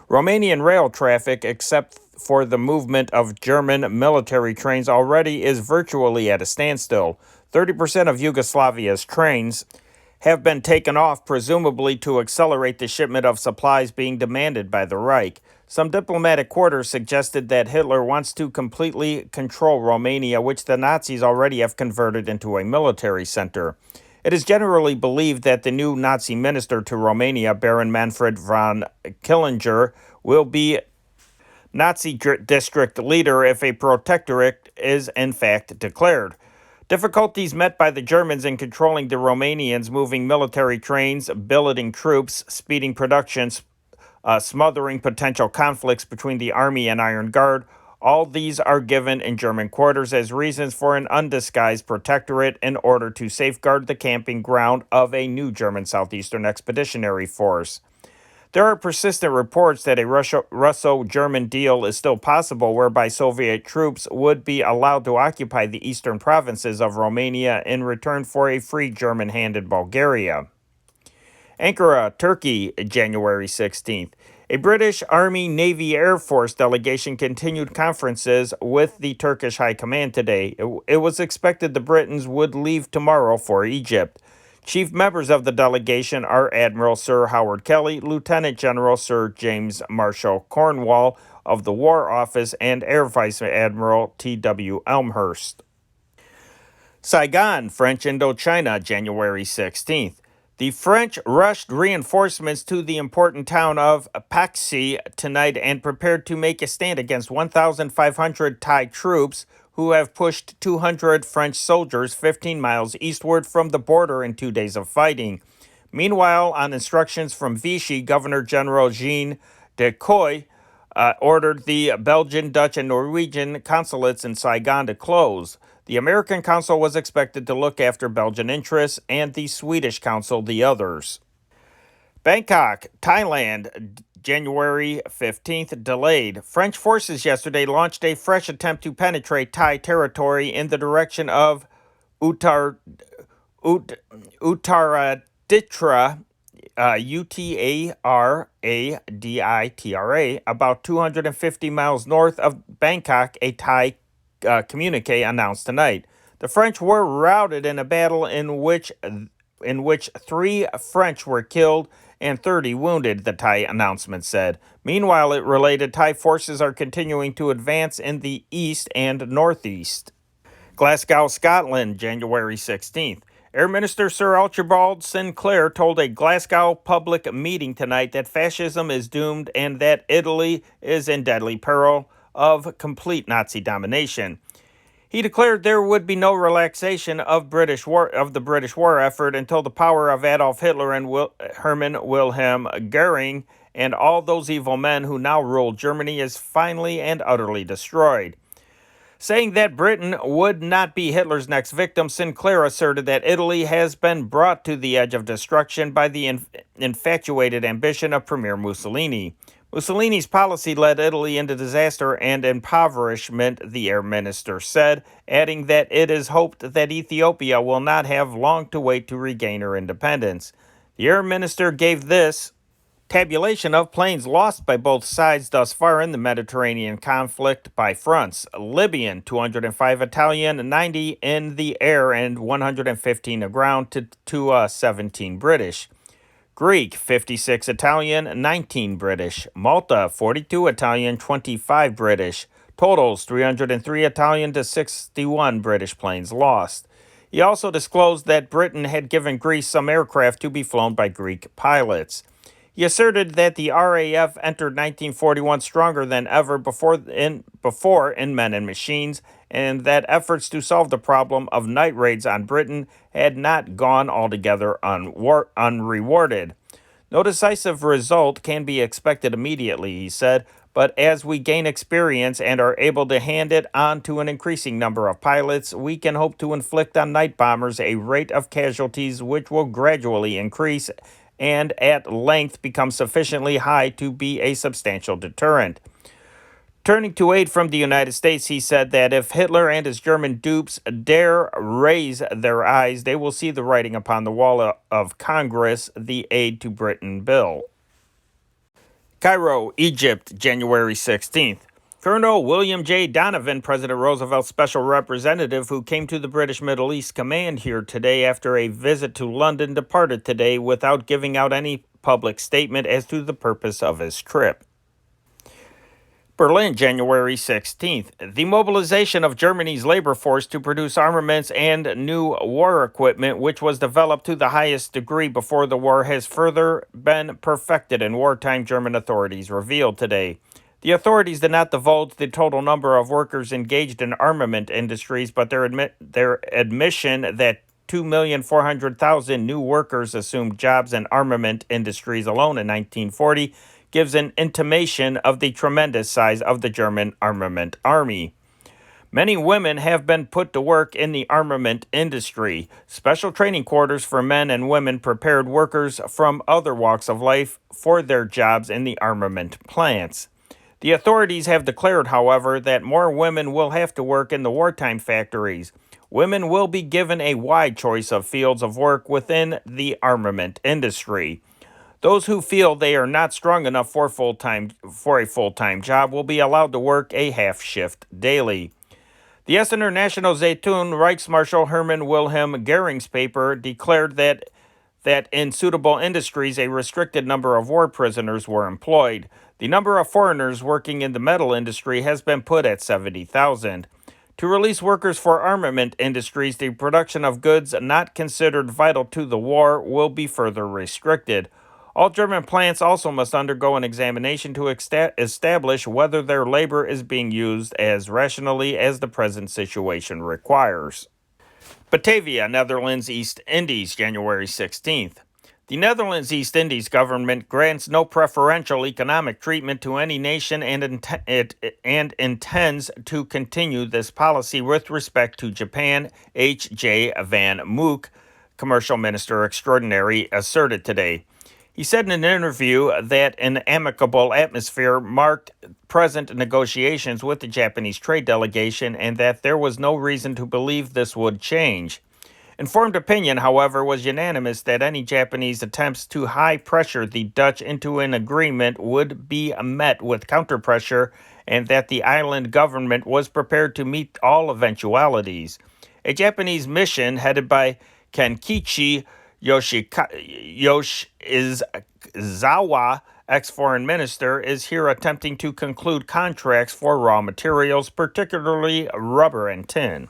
Romanian rail traffic, except for the movement of German military trains, already is virtually at a standstill. 30% of Yugoslavia's trains have been taken off, presumably to accelerate the shipment of supplies being demanded by the Reich. Some diplomatic quarters suggested that Hitler wants to completely control Romania, which the Nazis already have converted into a military center. It is generally believed that the new Nazi minister to Romania, Baron Manfred von Killinger, will be Nazi district leader if a protectorate is in fact declared. Difficulties met by the Germans in controlling the Romanians, moving military trains, billeting troops, speeding production, smothering potential conflicts between the army and Iron Guard. All these are given in German quarters as reasons for an undisguised protectorate in order to safeguard the camping ground of a new German Southeastern Expeditionary Force. There are persistent reports that a Russo-German deal is still possible whereby Soviet troops would be allowed to occupy the eastern provinces of Romania in return for a free German hand in Bulgaria. Ankara, Turkey, January 16th. A British Army, Navy, Air Force delegation continued conferences with the Turkish High Command today. It was expected the Britons would leave tomorrow for Egypt. Chief members of the delegation are Admiral Sir Howard Kelly, Lieutenant General Sir James Marshall Cornwall of the War Office, and Air Vice Admiral T.W. Elmhurst. Saigon, French Indochina, January 16th. The French rushed reinforcements to the important town of Paxi tonight and prepared to make a stand against 1,500 Thai troops who have pushed 200 French soldiers 15 miles eastward from the border in 2 days of fighting. Meanwhile, on instructions from Vichy, Governor General Jean de Coy ordered the Belgian, Dutch, and Norwegian consulates in Saigon to close. The American consul was expected to look after Belgian interests and the Swedish consul the others. Bangkok, Thailand, January 15th, delayed. French forces yesterday launched a fresh attempt to penetrate Thai territory in the direction of Uttaraditra, Utaraditra, about 250 miles north of Bangkok, a Thai communique announced tonight. The French were routed in a battle in which 3 French were killed and 30 wounded, the Thai announcement said. Meanwhile, it related Thai forces are continuing to advance in the east and northeast. Glasgow, Scotland, January 16th. Air Minister Sir Archibald Sinclair told a Glasgow public meeting tonight that fascism is doomed and that Italy is in deadly peril of complete Nazi domination. He declared there would be no relaxation of the British war effort until the power of Adolf Hitler and Hermann Wilhelm Goering and all those evil men who now rule Germany is finally and utterly destroyed. Saying that Britain would not be Hitler's next victim, Sinclair asserted that Italy has been brought to the edge of destruction by the infatuated ambition of Premier Mussolini. Mussolini's policy led Italy into disaster and impoverishment, the air minister said, adding that it is hoped that Ethiopia will not have long to wait to regain her independence. The air minister gave this tabulation of planes lost by both sides thus far in the Mediterranean conflict by fronts. Libyan, 205 Italian, 90 in the air, and 115 aground to 17 British. Greek, 56 Italian, 19 British. Malta, 42 Italian, 25 British. Totals, 303 Italian to 61 British planes lost. He also disclosed that Britain had given Greece some aircraft to be flown by Greek pilots. He asserted that the RAF entered 1941 stronger than ever before in men and machines, and that efforts to solve the problem of night raids on Britain had not gone altogether unrewarded. No decisive result can be expected immediately, he said, but as we gain experience and are able to hand it on to an increasing number of pilots, we can hope to inflict on night bombers a rate of casualties which will gradually increase and at length become sufficiently high to be a substantial deterrent. Turning to aid from the United States, he said that if Hitler and his German dupes dare raise their eyes, they will see the writing upon the wall of Congress, the Aid to Britain bill. Cairo, Egypt, January 16th. Colonel William J. Donovan, President Roosevelt's special representative who came to the British Middle East Command here today after a visit to London, departed today without giving out any public statement as to the purpose of his trip. Berlin, January 16th. The mobilization of Germany's labor force to produce armaments and new war equipment, which was developed to the highest degree before the war, has further been perfected in wartime, German authorities revealed today. The authorities did not divulge the total number of workers engaged in armament industries, but their admission that 2,400,000 new workers assumed jobs in armament industries alone in 1940 gives an intimation of the tremendous size of the German armament army. Many women have been put to work in the armament industry. Special training quarters for men and women prepared workers from other walks of life for their jobs in the armament plants. The authorities have declared, however, that more women will have to work in the wartime factories. Women will be given a wide choice of fields of work within the armament industry. Those who feel they are not strong enough for a full-time job will be allowed to work a half shift daily. The Essener National Zeitung Reichsmarschall Hermann Wilhelm Goering's paper declared that in suitable industries a restricted number of war prisoners were employed. The number of foreigners working in the metal industry has been put at 70,000. To release workers for armament industries, the production of goods not considered vital to the war will be further restricted. All German plants also must undergo an examination to establish whether their labor is being used as rationally as the present situation requires. Batavia, Netherlands, East Indies, January 16th. The Netherlands East Indies government grants no preferential economic treatment to any nation and intends to continue this policy with respect to Japan, H.J. Van Mook, Commercial Minister Extraordinary, asserted today. He said in an interview that an amicable atmosphere marked present negotiations with the Japanese trade delegation and that there was no reason to believe this would change. Informed opinion, however, was unanimous that any Japanese attempts to high-pressure the Dutch into an agreement would be met with counter-pressure and that the island government was prepared to meet all eventualities. A Japanese mission headed by Kenkichi Yoshizawa, ex-foreign minister, is here attempting to conclude contracts for raw materials, particularly rubber and tin.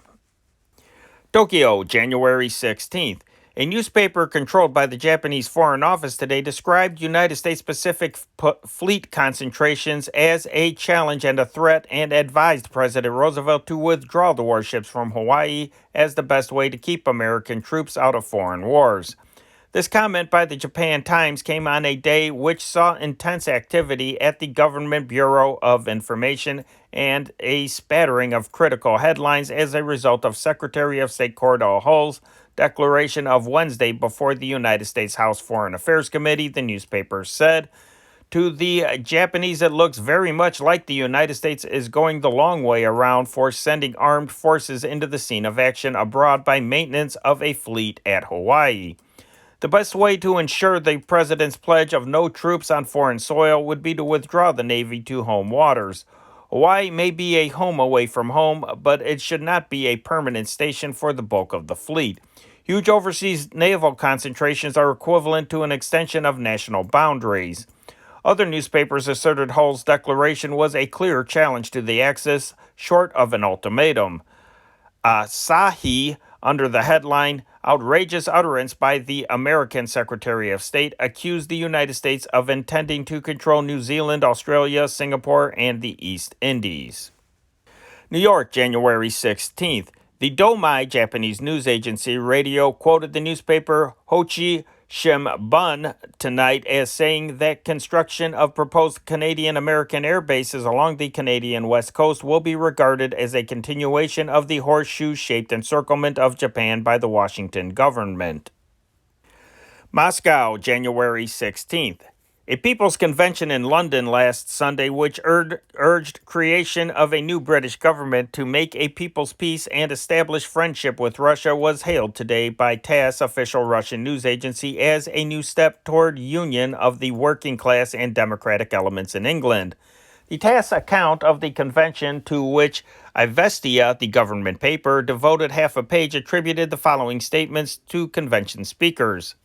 Tokyo, January 16th. A newspaper controlled by the Japanese Foreign Office today described United States Pacific fleet concentrations as a challenge and a threat and advised President Roosevelt to withdraw the warships from Hawaii as the best way to keep American troops out of foreign wars. This comment by the Japan Times came on a day which saw intense activity at the Government Bureau of Information and a spattering of critical headlines as a result of Secretary of State Cordell Hull's declaration of Wednesday before the United States House Foreign Affairs Committee, the newspaper said. To the Japanese, it looks very much like the United States is going the long way around for sending armed forces into the scene of action abroad by maintenance of a fleet at Hawaii. The best way to ensure the president's pledge of no troops on foreign soil would be to withdraw the Navy to home waters. Hawaii may be a home away from home, but it should not be a permanent station for the bulk of the fleet. Huge overseas naval concentrations are equivalent to an extension of national boundaries. Other newspapers asserted Hull's declaration was a clear challenge to the Axis, short of an ultimatum. Asahi, under the headline, Outrageous utterance by the American Secretary of State accused the United States of intending to control New Zealand, Australia, Singapore, and the East Indies. New York, January 16th. The Domai Japanese news agency radio quoted the newspaper Hochi Shimbun tonight as saying that construction of proposed Canadian-American air bases along the Canadian west coast will be regarded as a continuation of the horseshoe-shaped encirclement of Japan by the Washington government. Moscow, January 16th. A People's Convention in London last Sunday, which urged creation of a new British government to make a people's peace and establish friendship with Russia, was hailed today by TASS, official Russian news agency, as a new step toward union of the working class and democratic elements in England. The TASS account of the convention, to which Ivestia, the government paper, devoted half a page, attributed the following statements to convention speakers.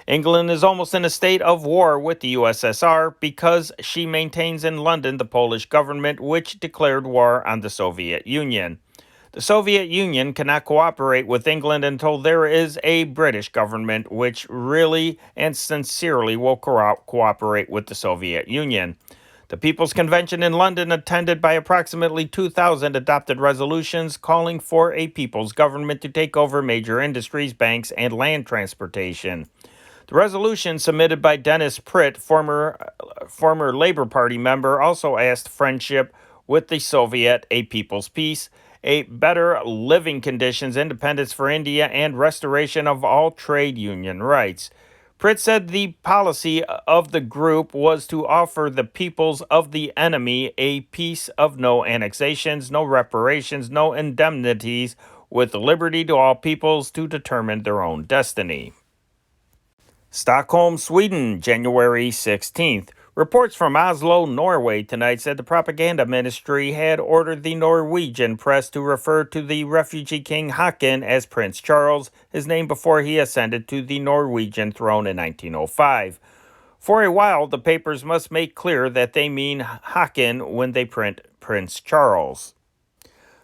England is almost in a state of war with the USSR because she maintains in London the Polish government, which declared war on the Soviet Union. The Soviet Union cannot cooperate with England until there is a British government which really and sincerely will cooperate with the Soviet Union. The People's Convention in London, attended by approximately 2,000, adopted resolutions calling for a people's government to take over major industries, banks, and land transportation. The resolution submitted by Dennis Pritt, former Labour Party member, also asked friendship with the Soviet, a people's peace, a better living conditions, independence for India, and restoration of all trade union rights. Pritt said the policy of the group was to offer the peoples of the enemy a peace of no annexations, no reparations, no indemnities, with liberty to all peoples to determine their own destiny. Stockholm, Sweden, January 16th. Reports from Oslo, Norway tonight said the propaganda ministry had ordered the Norwegian press to refer to the refugee king Haakon as Prince Charles, his name before he ascended to the Norwegian throne in 1905. For a while, the papers must make clear that they mean Haakon when they print Prince Charles.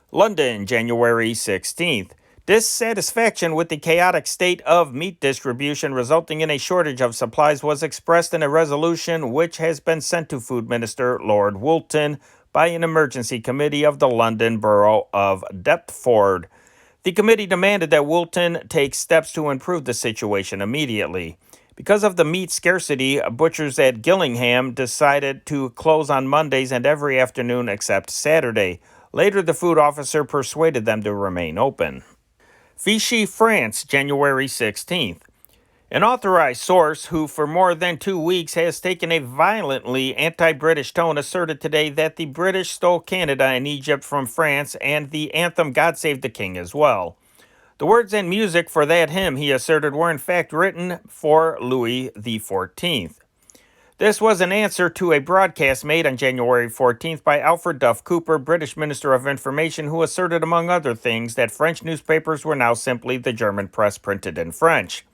London, January 16th. Dissatisfaction with the chaotic state of meat distribution resulting in a shortage of supplies was expressed in a resolution which has been sent to Food Minister Lord Woolton by an emergency committee of the London Borough of Deptford. The committee demanded that Woolton take steps to improve the situation immediately. Because of the meat scarcity, butchers at Gillingham decided to close on Mondays and every afternoon except Saturday. Later, the food officer persuaded them to remain open. Vichy, France, January 16th. An authorized source who for more than 2 weeks has taken a violently anti-British tone asserted today that the British stole Canada and Egypt from France and the anthem God Save the King as well. The words and music for that hymn, he asserted, were in fact written for Louis XIV. This was an answer to a broadcast made on January 14th by Alfred Duff Cooper, British Minister of Information, who asserted, among other things, that French newspapers were now simply the German press printed in French.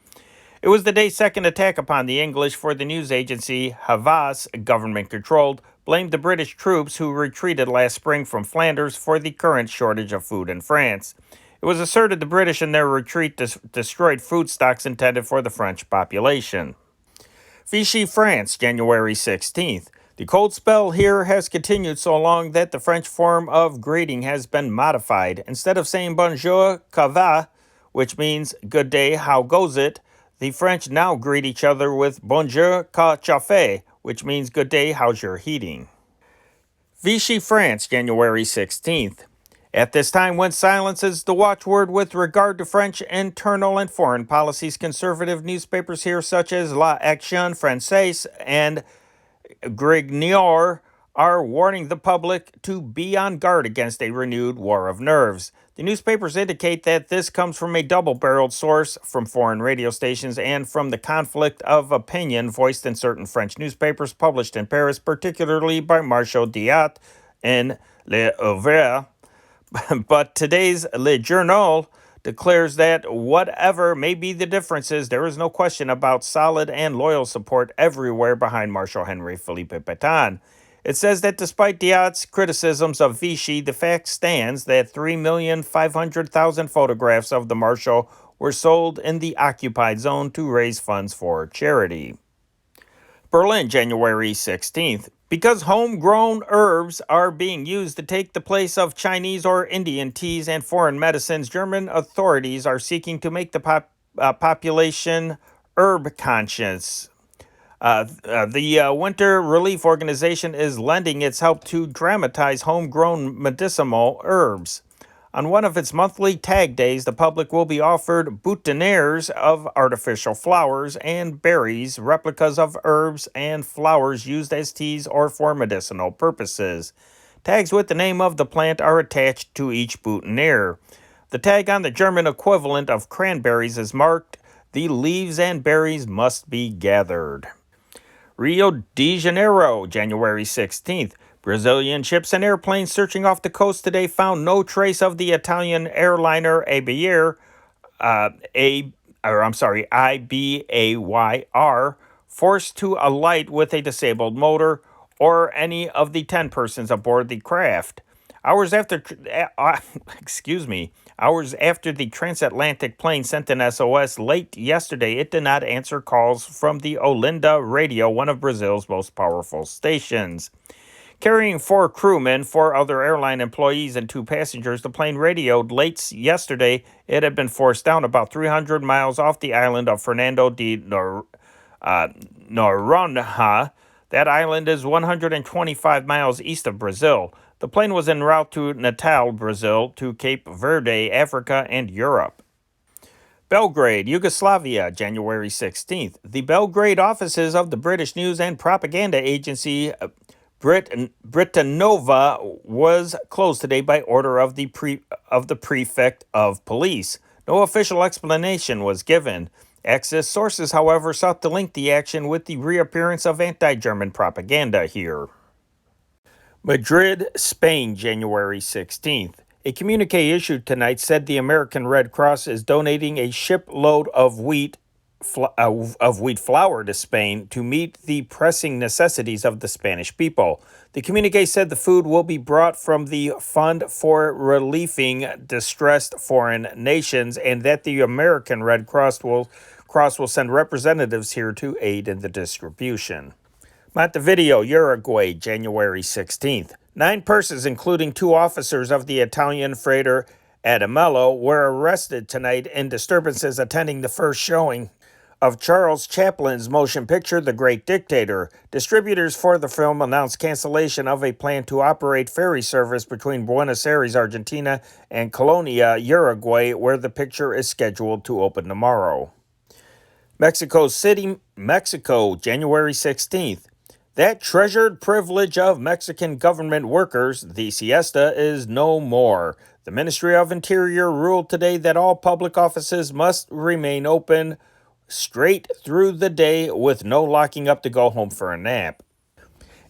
It was the day's second attack upon the English, for the news agency Havas, government-controlled, blamed the British troops who retreated last spring from Flanders for the current shortage of food in France. It was asserted the British in their retreat destroyed food stocks intended for the French population. Vichy, France, January 16th. The cold spell here has continued so long that the French form of greeting has been modified. Instead of saying bonjour, ça va, which means good day, how goes it, the French now greet each other with bonjour, ça chauffe, which means good day, how's your heating. Vichy, France, January 16th. At this time, when silence is the watchword with regard to French internal and foreign policies, conservative newspapers here such as La Action Française and Grigneur are warning the public to be on guard against a renewed war of nerves. The newspapers indicate that this comes from a double-barreled source, from foreign radio stations and from the conflict of opinion voiced in certain French newspapers published in Paris, particularly by Marshal Diat and Le Ouvrier. But today's Le Journal declares that whatever may be the differences, there is no question about solid and loyal support everywhere behind Marshal Henri Philippe Pétain. It says that despite Diat's criticisms of Vichy, the fact stands that 3,500,000 photographs of the Marshal were sold in the occupied zone to raise funds for charity. Berlin, January 16th. Because homegrown herbs are being used to take the place of Chinese or Indian teas and foreign medicines, German authorities are seeking to make the population herb conscious. The Winter Relief Organization is lending its help to dramatize homegrown medicinal herbs. On one of its monthly tag days, the public will be offered boutonnieres of artificial flowers and berries, replicas of herbs and flowers used as teas or for medicinal purposes. Tags with the name of the plant are attached to each boutonniere. The tag on the German equivalent of cranberries is marked, "The leaves and berries must be gathered." Rio de Janeiro, January 16th. Brazilian ships and airplanes searching off the coast today found no trace of the Italian airliner Ibayr, forced to alight with a disabled motor, or any of the 10 persons aboard the craft. Hours after the transatlantic plane sent an SOS late yesterday, it did not answer calls from the Olinda Radio, one of Brazil's most powerful stations. Carrying 4 crewmen, 4 other airline employees, and 2 passengers, the plane radioed late yesterday it had been forced down about 300 miles off the island of Fernando de Noronha. That island is 125 miles east of Brazil. The plane was en route to Natal, Brazil, to Cape Verde, Africa, and Europe. Belgrade, Yugoslavia, January 16th. The Belgrade offices of the British news and propaganda agency Britanova was closed today by order of the prefect of police. No official explanation was given. Access sources, however, sought to link the action with the reappearance of anti-German propaganda here. Madrid, Spain, January 16th. A communique issued tonight said the American Red Cross is donating a shipload of wheat flour to Spain to meet the pressing necessities of the Spanish people. The communique said the food will be brought from the Fund for Relieving Distressed Foreign Nations, and that the American Red Cross will send representatives here to aid in the distribution. Montevideo, Uruguay, January 16th. 9 persons, including 2 officers of the Italian freighter Adamello, were arrested tonight in disturbances attending the first showing of Charles Chaplin's motion picture, The Great Dictator. Distributors for the film announced cancellation of a plan to operate ferry service between Buenos Aires, Argentina, and Colonia, Uruguay, where the picture is scheduled to open tomorrow. Mexico City, Mexico, January 16th. That treasured privilege of Mexican government workers, the siesta, is no more. The Ministry of Interior ruled today that all public offices must remain open straight through the day with no locking up to go home for a nap.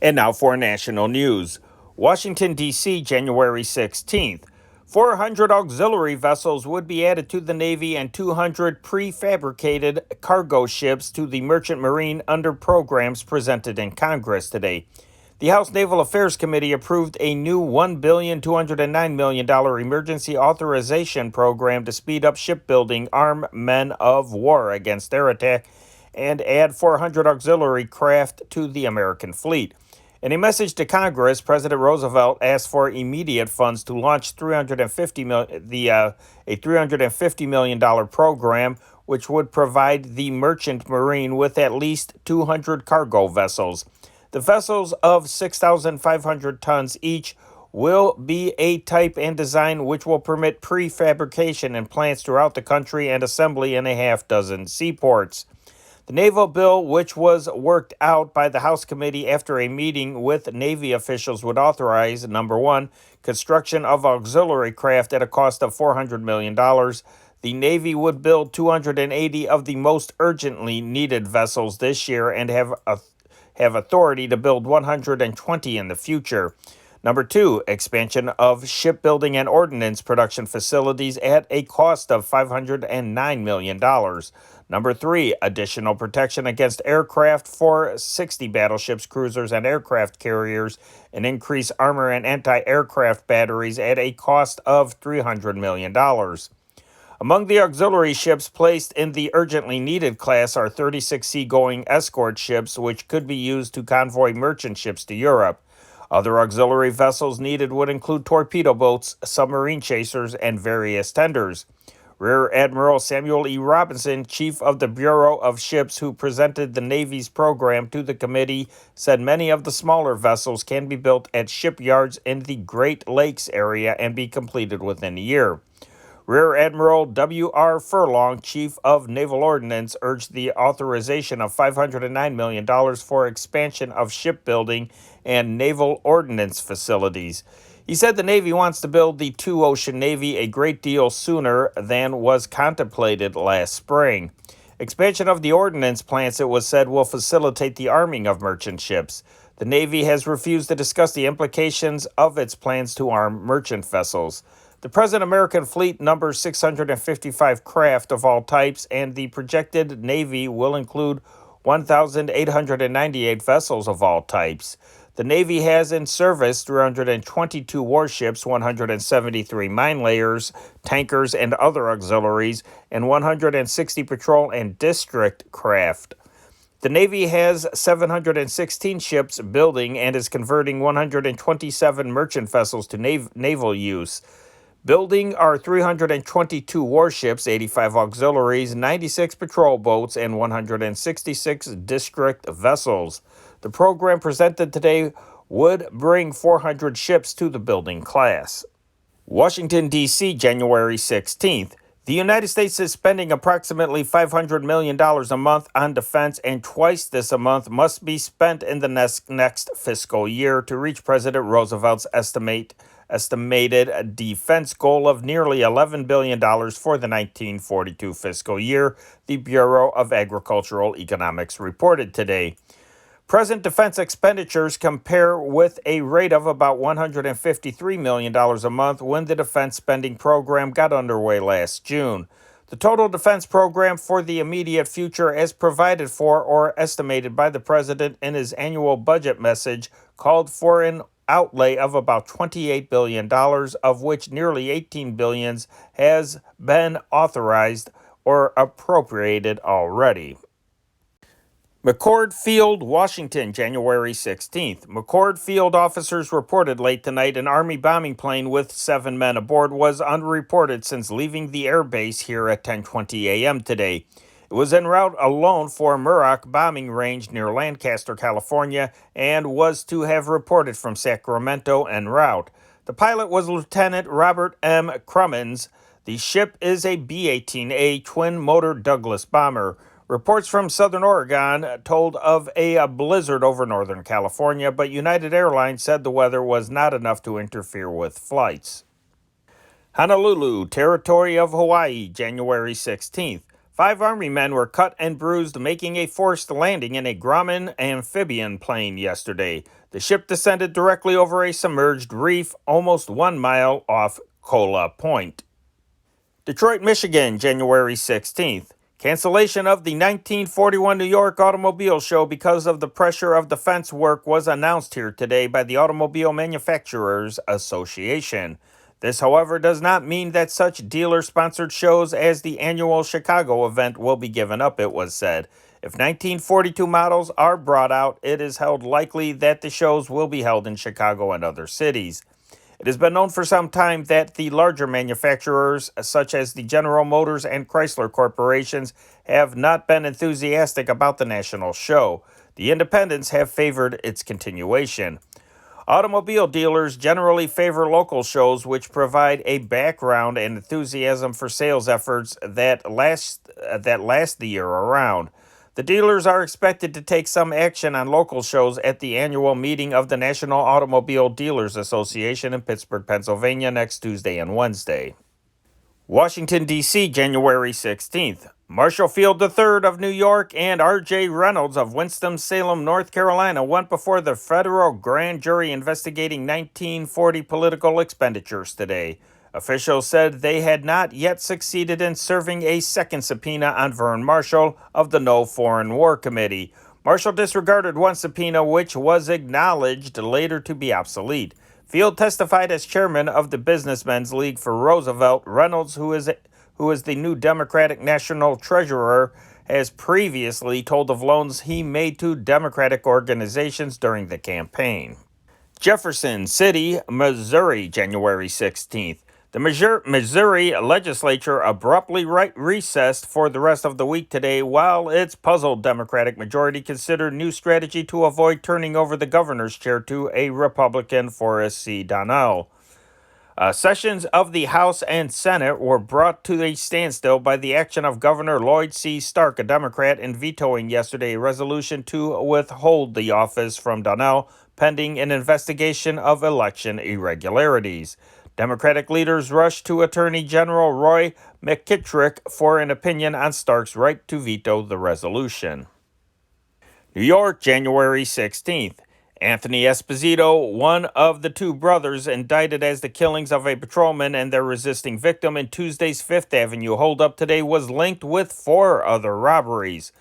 And now for national news. Washington, D.C., January 16th. 400 auxiliary vessels would be added to the Navy and 200 prefabricated cargo ships to the Merchant Marine under programs presented in Congress today. The House Naval Affairs Committee approved a new $1,209 million emergency authorization program to speed up shipbuilding, arm men of war against air attack, and add 400 auxiliary craft to the American fleet. In a message to Congress, President Roosevelt asked for immediate funds to launch a $350 million program, which would provide the Merchant Marine with at least 200 cargo vessels. The vessels of 6,500 tons each will be a type and design which will permit prefabrication in plants throughout the country and assembly in a half-dozen seaports. The naval bill, which was worked out by the House committee after a meeting with Navy officials, would authorize, number 1, construction of auxiliary craft at a cost of $400 million. The Navy would build 280 of the most urgently needed vessels this year and have authority to build 120 in the future. Number 2, expansion of shipbuilding and ordnance production facilities at a cost of $509 million. Number 3, additional protection against aircraft for 60 battleships, cruisers, and aircraft carriers, and increase armor and anti-aircraft batteries at a cost of $300 million. Among the auxiliary ships placed in the urgently needed class are 36 seagoing escort ships, which could be used to convoy merchant ships to Europe. Other auxiliary vessels needed would include torpedo boats, submarine chasers, and various tenders. Rear Admiral Samuel E. Robinson, chief of the Bureau of Ships who presented the Navy's program to the committee, said many of the smaller vessels can be built at shipyards in the Great Lakes area and be completed within a year. Rear Admiral W.R. Furlong, Chief of Naval Ordnance, urged the authorization of $509 million for expansion of shipbuilding and naval ordnance facilities. He said the Navy wants to build the two-ocean Navy a great deal sooner than was contemplated last spring. Expansion of the ordnance plants, it was said, will facilitate the arming of merchant ships. The Navy has refused to discuss the implications of its plans to arm merchant vessels. The present American fleet numbers 655 craft of all types, and the projected Navy will include 1,898 vessels of all types. The Navy has in service 322 warships, 173 mine layers, tankers, and other auxiliaries, and 160 patrol and district craft. The Navy has 716 ships building and is converting 127 merchant vessels to naval use. Building are 322 warships, 85 auxiliaries, 96 patrol boats, and 166 district vessels. The program presented today would bring 400 ships to the building class. Washington, D.C., January 16th. The United States is spending approximately $500 million a month on defense, and twice this amount must be spent in the next fiscal year to reach President Roosevelt's estimated defense goal of nearly $11 billion for the 1942 fiscal year, the Bureau of Agricultural Economics reported today. Present defense expenditures compare with a rate of about $153 million a month when the defense spending program got underway last June. The total defense program for the immediate future, as provided for or estimated by the President in his annual budget message, called for an outlay of about $28 billion, of which nearly $18 billion has been authorized or appropriated already. McChord Field, Washington, January 16th. McChord Field officers reported late tonight an Army bombing plane with 7 men aboard was unreported since leaving the air base here at 10:20 a.m. today. It was en route alone for Muroc bombing range near Lancaster, California, and was to have reported from Sacramento en route. The pilot was Lieutenant Robert M. Crummins. The ship is a B-18A twin-motor Douglas bomber. Reports from Southern Oregon told of a blizzard over Northern California, but United Airlines said the weather was not enough to interfere with flights. Honolulu, Territory of Hawaii, January 16th. 5 Army men were cut and bruised making a forced landing in a Grumman amphibian plane yesterday. The ship descended directly over a submerged reef almost 1 mile off Kola Point. Detroit, Michigan, January 16th. Cancellation of the 1941 New York Automobile Show because of the pressure of defense work was announced here today by the Automobile Manufacturers Association. This, however, does not mean that such dealer-sponsored shows as the annual Chicago event will be given up, it was said. If 1942 models are brought out, it is held likely that the shows will be held in Chicago and other cities. It has been known for some time that the larger manufacturers, such as the General Motors and Chrysler corporations, have not been enthusiastic about the national show. The independents have favored its continuation. Automobile dealers generally favor local shows which provide a background and enthusiasm for sales efforts that last the year around. The dealers are expected to take some action on local shows at the annual meeting of the National Automobile Dealers Association in Pittsburgh, Pennsylvania, next Tuesday and Wednesday. Washington, D.C., January 16th. Marshall Field III of New York and R.J. Reynolds of Winston-Salem, North Carolina, went before the federal grand jury investigating 1940 political expenditures today. Officials said they had not yet succeeded in serving a second subpoena on Vern Marshall of the No Foreign War Committee. Marshall disregarded one subpoena, which was acknowledged later to be obsolete. Field testified as chairman of the Businessmen's League for Roosevelt. Reynolds, who who is the new Democratic National Treasurer, has previously told of loans he made to Democratic organizations during the campaign. Jefferson City, Missouri, January 16th. The Missouri legislature abruptly recessed for the rest of the week today while its puzzled Democratic majority considered new strategy to avoid turning over the governor's chair to a Republican, Forrest C. Donnell. Sessions of the House and Senate were brought to a standstill by the action of Governor Lloyd C. Stark, a Democrat, in vetoing yesterday a resolution to withhold the office from Donnell pending an investigation of election irregularities. Democratic leaders rushed to Attorney General Roy McKittrick for an opinion on Stark's right to veto the resolution. New York, January 16th. Anthony Esposito, one of the two brothers indicted as the killings of a patrolman and their resisting victim in Tuesday's Fifth Avenue holdup today, was linked with 4 other robberies.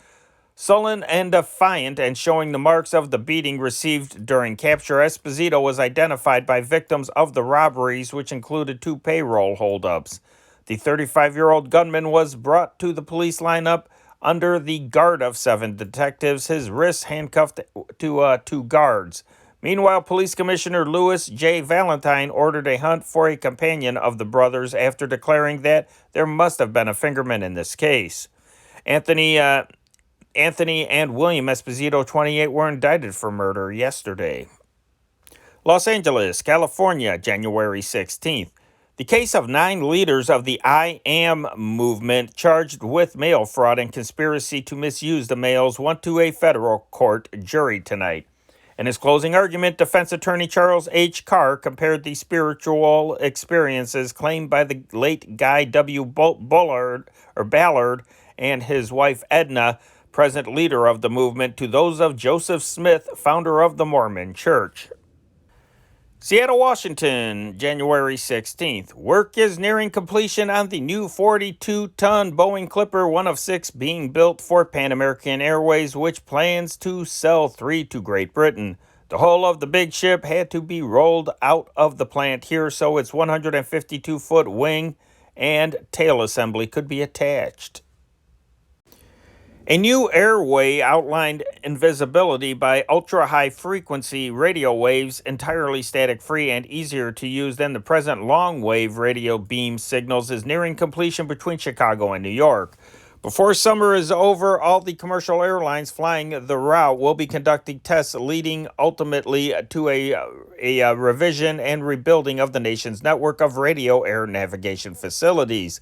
Sullen and defiant and showing the marks of the beating received during capture, Esposito was identified by victims of the robberies, which included 2 payroll holdups. The 35-year-old gunman was brought to the police lineup under the guard of 7 detectives, his wrists handcuffed to 2 guards. Meanwhile, Police Commissioner Louis J. Valentine ordered a hunt for a companion of the brothers after declaring that there must have been a fingerman in this case. Anthony and William Esposito, 28, were indicted for murder yesterday. Los Angeles, California, January 16th. The case of 9 leaders of the I Am movement charged with mail fraud and conspiracy to misuse the mails went to a federal court jury tonight. In his closing argument, defense attorney Charles H. Carr compared the spiritual experiences claimed by the late Guy W. Ballard and his wife Edna, present leader of the movement, to those of Joseph Smith, founder of the Mormon Church. Seattle, Washington, January 16th. Work is nearing completion on the new 42-ton Boeing Clipper, one of 6 being built for Pan American Airways, which plans to sell 3 to Great Britain. The hull of the big ship had to be rolled out of the plant here so its 152-foot wing and tail assembly could be attached. A new airway outlined invisibility by ultra-high-frequency radio waves, entirely static-free and easier to use than the present long-wave radio beam signals, is nearing completion between Chicago and New York. Before summer is over, all the commercial airlines flying the route will be conducting tests leading ultimately to a revision and rebuilding of the nation's network of radio air navigation facilities.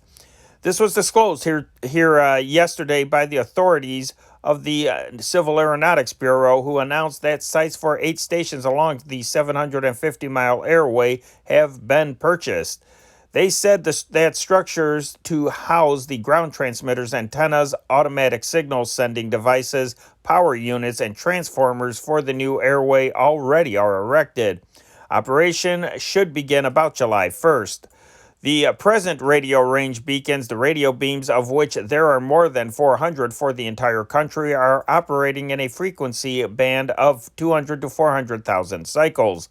This was disclosed here yesterday by the authorities of the Civil Aeronautics Bureau, who announced that sites for 8 stations along the 750-mile airway have been purchased. They said that structures to house the ground transmitters, antennas, automatic signal sending devices, power units, and transformers for the new airway already are erected. Operation should begin about July 1st. The present radio range beacons, the radio beams of which there are more than 400 for the entire country, are operating in a frequency band of 200 to 400,000 cycles.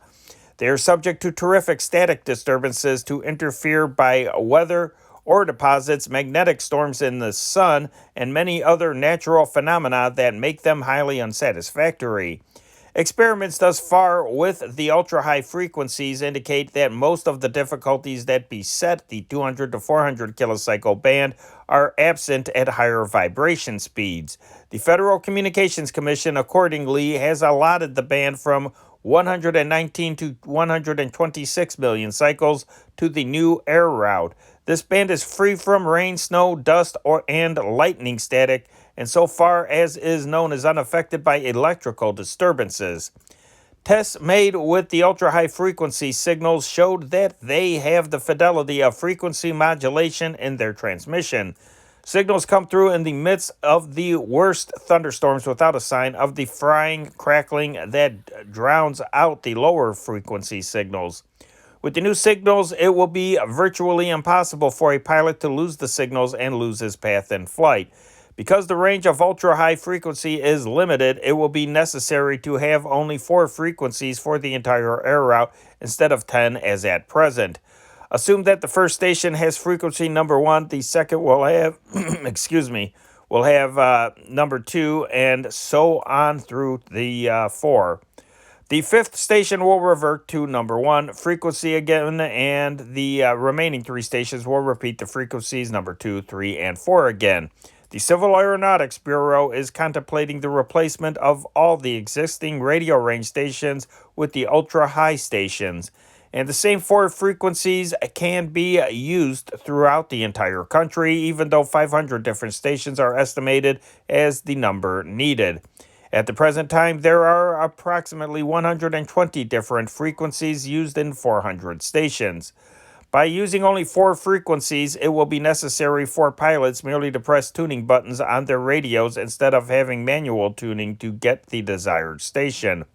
They are subject to terrific static disturbances to interfere by weather, ore deposits, magnetic storms in the sun, and many other natural phenomena that make them highly unsatisfactory. Experiments thus far with the ultra-high frequencies indicate that most of the difficulties that beset the 200 to 400 kilocycle band are absent at higher vibration speeds. The Federal Communications Commission accordingly has allotted the band from 119 to 126 million cycles to the new air route. This band is free from rain, snow, dust, and lightning static, and so far as is known is unaffected by electrical disturbances. Tests made with the ultra-high frequency signals showed that they have the fidelity of frequency modulation in their transmission. Signals come through in the midst of the worst thunderstorms without a sign of the frying, crackling that drowns out the lower frequency signals. With the new signals, it will be virtually impossible for a pilot to lose the signals and lose his path in flight. Because the range of ultra-high frequency is limited, it will be necessary to have only 4 frequencies for the entire air route instead of 10 as at present. Assume that the first station has frequency number 1, the second will have, will have number 2, and so on through the 4. The fifth station will revert to number 1 frequency again, and the remaining 3 stations will repeat the frequencies number 2, 3, and 4 again. The Civil Aeronautics Bureau is contemplating the replacement of all the existing radio range stations with the ultra-high stations, and the same 4 frequencies can be used throughout the entire country, even though 500 different stations are estimated as the number needed. At the present time, there are approximately 120 different frequencies used in 400 stations. By using only 4 frequencies, it will be necessary for pilots merely to press tuning buttons on their radios instead of having manual tuning to get the desired station.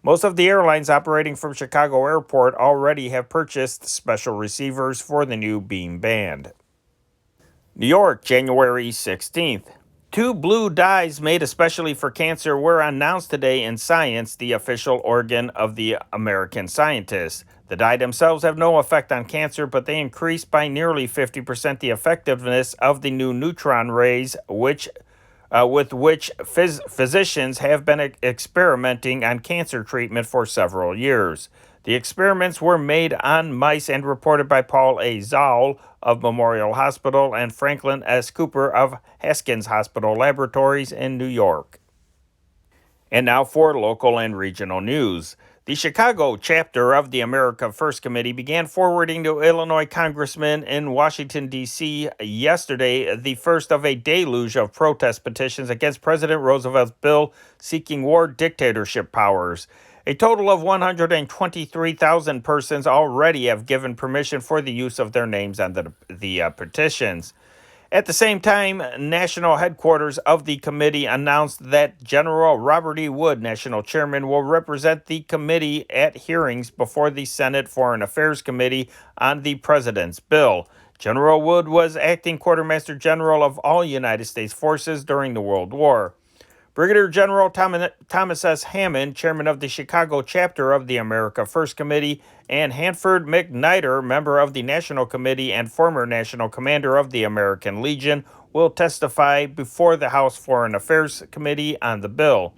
Most of the airlines operating from Chicago Airport already have purchased special receivers for the new beam band. New York, January 16th. 2 blue dyes made especially for cancer were announced today in Science, the official organ of the American scientists. The dye themselves have no effect on cancer, but they increase by nearly 50% the effectiveness of the new neutron rays, with which physicians have been experimenting on cancer treatment for several years. The experiments were made on mice and reported by Paul A. Zoll of Memorial Hospital and Franklin S. Cooper of Haskins Hospital Laboratories in New York. And now for local and regional news. The Chicago chapter of the America First Committee began forwarding to Illinois congressmen in Washington, D.C. yesterday the first of a deluge of protest petitions against President Roosevelt's bill seeking war dictatorship powers. A total of 123,000 persons already have given permission for the use of their names on the petitions. At the same time, national headquarters of the committee announced that General Robert E. Wood, national chairman, will represent the committee at hearings before the Senate Foreign Affairs Committee on the president's bill. General Wood was acting Quartermaster General of all United States forces during the World War. Brigadier General Thomas S. Hammond, chairman of the Chicago chapter of the America First Committee, and Hanford McNider, member of the National Committee and former national commander of the American Legion, will testify before the House Foreign Affairs Committee on the bill.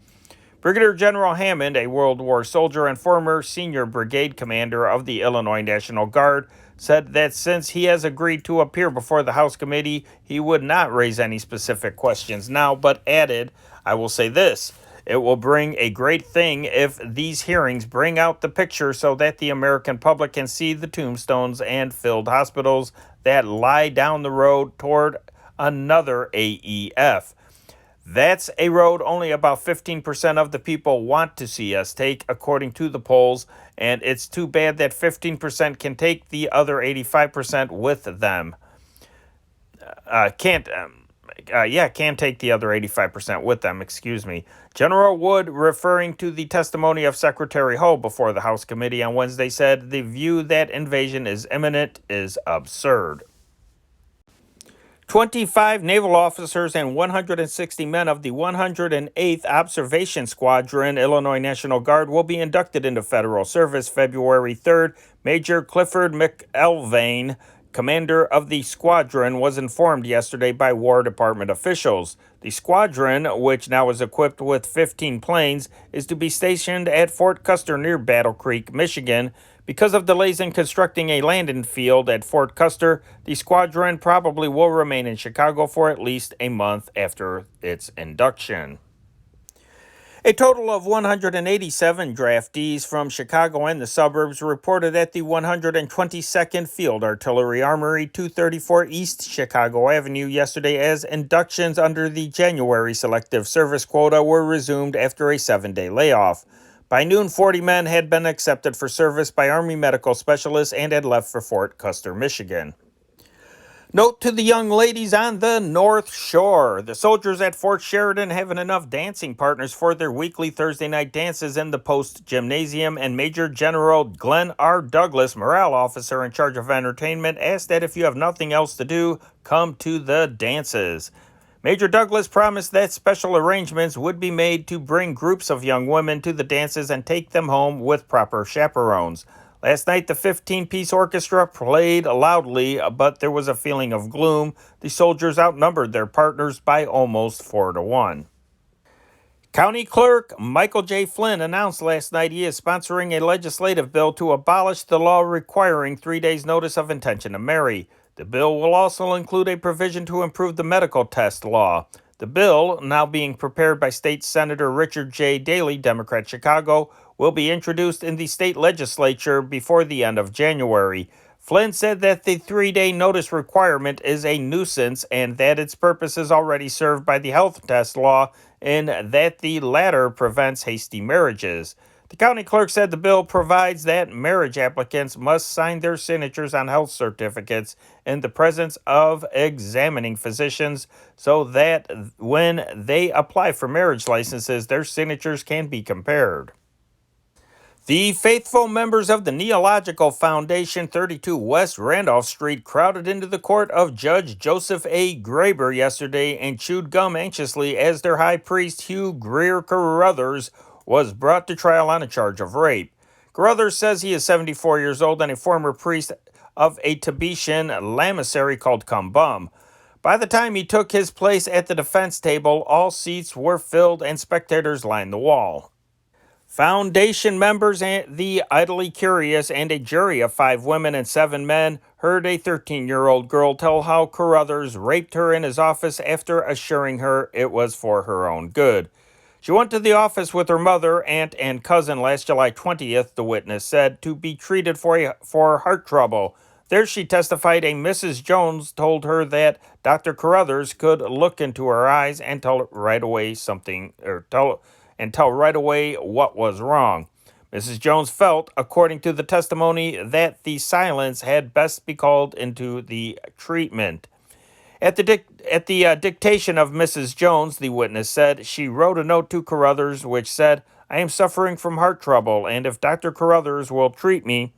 Brigadier General Hammond, a World War soldier and former senior brigade commander of the Illinois National Guard, said that since he has agreed to appear before the House Committee, he would not raise any specific questions now, but added, "I will say this. It will bring a great thing if these hearings bring out the picture so that the American public can see the tombstones and filled hospitals that lie down the road toward another AEF. That's a road only about 15% of the people want to see us take, according to the polls, and it's too bad that 15% can take the other 85% with them. Can take the other 85% with them, General Wood, referring to the testimony of Secretary Hull before the House Committee on Wednesday, said the view that invasion is imminent is absurd. 25 naval officers and 160 men of the 108th Observation Squadron, Illinois National Guard, will be inducted into federal service February 3rd. Major Clifford McElvain, commander of the squadron, was informed yesterday by War Department officials. The squadron, which now is equipped with 15 planes, is to be stationed at Fort Custer near Battle Creek, Michigan. Because of delays in constructing a landing field at Fort Custer, the squadron probably will remain in Chicago for at least a month after its induction. A total of 187 draftees from Chicago and the suburbs reported at the 122nd Field Artillery Armory, 234 East Chicago Avenue yesterday as inductions under the January selective service quota were resumed after a 7-day layoff. By noon, 40 men had been accepted for service by Army medical specialists and had left for Fort Custer, Michigan. Note to the young ladies on the North Shore. The soldiers at Fort Sheridan having enough dancing partners for their weekly Thursday night dances in the Post Gymnasium, and Major General Glenn R. Douglas, morale officer in charge of entertainment, asked that if you have nothing else to do, come to the dances. Major Douglas promised that special arrangements would be made to bring groups of young women to the dances and take them home with proper chaperones. Last night, the 15-piece orchestra played loudly, but there was a feeling of gloom. The soldiers outnumbered their partners by almost 4-1. County Clerk Michael J. Flynn announced last night he is sponsoring a legislative bill to abolish the law requiring 3 days' notice of intention to marry. The bill will also include a provision to improve the medical test law. The bill, now being prepared by State Senator Richard J. Daley, Democrat Chicago, will be introduced in the state legislature before the end of January. Flynn said that the 3-day notice requirement is a nuisance and that its purpose is already served by the health test law and that the latter prevents hasty marriages. The county clerk said the bill provides that marriage applicants must sign their signatures on health certificates in the presence of examining physicians so that when they apply for marriage licenses, their signatures can be compared. The faithful members of the Neological Foundation, 32 West Randolph Street, crowded into the court of Judge Joseph A. Graber yesterday and chewed gum anxiously as their high priest, Hugh Greer Carruthers, was brought to trial on a charge of rape. Carruthers says he is 74 years old and a former priest of a Tibetan lamasery called Kumbum. By the time he took his place at the defense table, all seats were filled and spectators lined the wall. Foundation members, and the idly curious, and a jury of 5 women and 7 men heard a 13-year-old girl tell how Carruthers raped her in his office after assuring her it was for her own good. She went to the office with her mother, aunt, and cousin last July 20th, the witness said, to be treated for heart trouble. There she testified a Mrs. Jones told her that Dr. Carruthers could look into her eyes and tell right away what was wrong. Mrs. Jones felt, according to the testimony, that the silence had best be called into the treatment. At the dictation of Mrs. Jones, the witness said, she wrote a note to Carruthers which said, I am suffering from heart trouble, and if Dr. Carruthers will treat me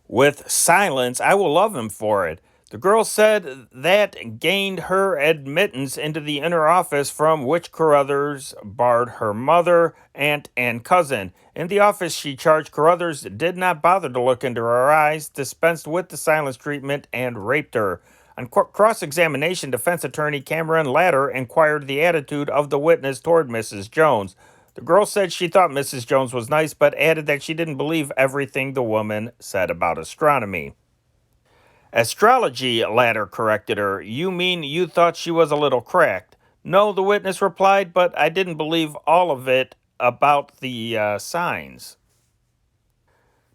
with silence, I will love him for it. The girl said that gained her admittance into the inner office from which Carruthers barred her mother, aunt, and cousin. In the office, she charged Carruthers did not bother to look into her eyes, dispensed with the silence treatment, and raped her. On cross-examination, defense attorney Cameron Latter inquired the attitude of the witness toward Mrs. Jones. The girl said she thought Mrs. Jones was nice, but added that she didn't believe everything the woman said about astronomy. Astrology, Latter corrected her. You mean you thought she was a little cracked? No, the witness replied, but I didn't believe all of it about the signs.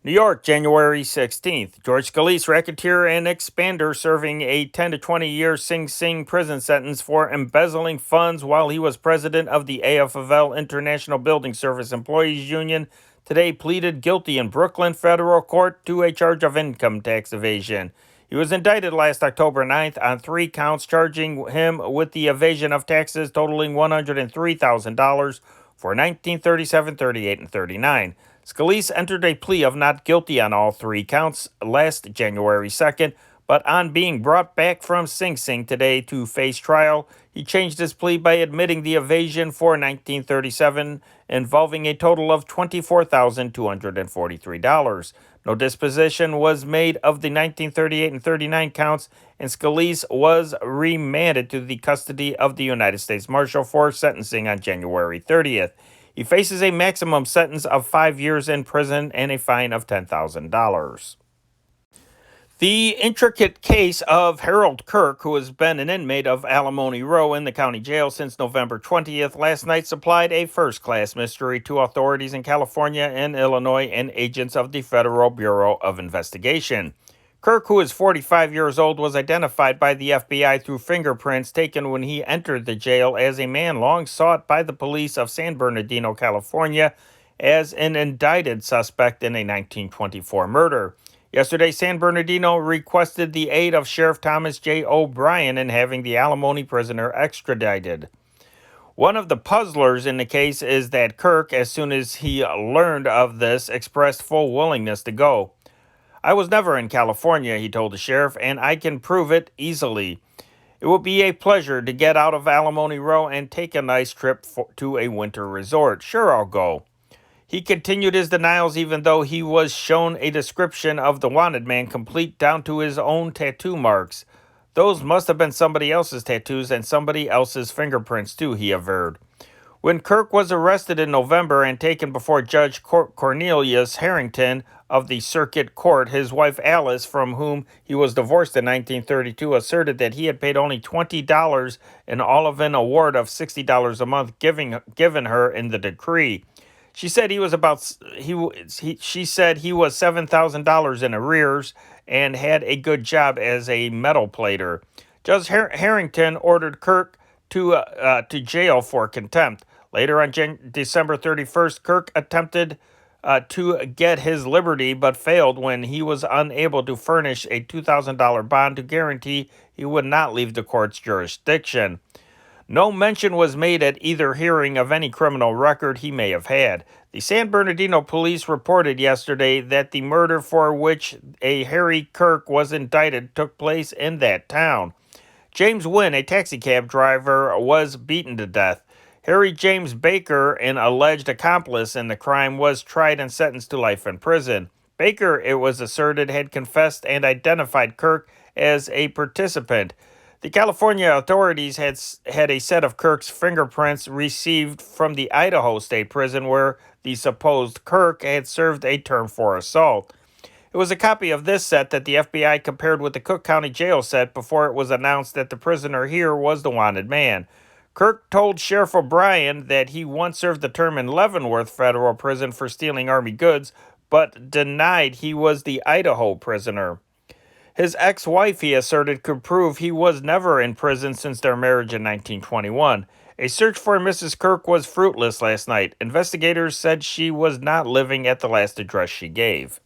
New York, January 16th. George Scalise, racketeer and expander, serving a 10 to 20-year Sing Sing prison sentence for embezzling funds while he was president of the AFL International Building Service Employees Union, today pleaded guilty in Brooklyn federal court to a charge of income tax evasion. He was indicted last October 9th on 3 counts, charging him with the evasion of taxes totaling $103,000 for 1937, 38, and 39. Scalise entered a plea of not guilty on all 3 counts last January 2nd, but on being brought back from Sing Sing today to face trial, he changed his plea by admitting the evasion for 1937, involving a total of $24,243. No disposition was made of the 1938 and 39 counts, and Scalise was remanded to the custody of the United States Marshal for sentencing on January 30th. He faces a maximum sentence of 5 years in prison and a fine of $10,000. The intricate case of Harold Kirk, who has been an inmate of Alimony Row in the county jail since November 20th, last night supplied a first-class mystery to authorities in California and Illinois and agents of the Federal Bureau of Investigation. Kirk, who is 45 years old, was identified by the FBI through fingerprints taken when he entered the jail as a man long sought by the police of San Bernardino, California, as an indicted suspect in a 1924 murder. Yesterday, San Bernardino requested the aid of Sheriff Thomas J. O'Brien in having the Alimony prisoner extradited. One of the puzzlers in the case is that Kirk, as soon as he learned of this, expressed full willingness to go. I was never in California, he told the sheriff, and I can prove it easily. It will be a pleasure to get out of Alimony Row and take a nice trip to a winter resort. Sure, I'll go. He continued his denials even though he was shown a description of the wanted man complete down to his own tattoo marks. Those must have been somebody else's tattoos and somebody else's fingerprints too, he averred. When Kirk was arrested in November and taken before Judge Cornelius Harrington of the Circuit Court, his wife Alice, from whom he was divorced in 1932, asserted that he had paid only $20 in all of an award of $60 a month given her in the decree. She said he was she said he was $7,000 in arrears and had a good job as a metal plater. Judge Harrington ordered Kirk to jail for contempt. Later on December 31st, Kirk attempted to get his liberty but failed when he was unable to furnish a $2,000 bond to guarantee he would not leave the court's jurisdiction. No mention was made at either hearing of any criminal record he may have had. The San Bernardino police reported yesterday that the murder for which a Harry Kirk was indicted took place in that town. James Wynn, a taxicab driver, was beaten to death. Harry James Baker, an alleged accomplice in the crime, was tried and sentenced to life in prison. Baker, it was asserted, had confessed and identified Kirk as a participant. The California authorities had a set of Kirk's fingerprints received from the Idaho State Prison where the supposed Kirk had served a term for assault. It was a copy of this set that the FBI compared with the Cook County Jail set before it was announced that the prisoner here was the wanted man. Kirk told Sheriff O'Brien that he once served a term in Leavenworth Federal Prison for stealing Army goods, but denied he was the Idaho prisoner. His ex-wife, he asserted, could prove he was never in prison since their marriage in 1921. A search for Mrs. Kirk was fruitless last night. Investigators said she was not living at the last address she gave.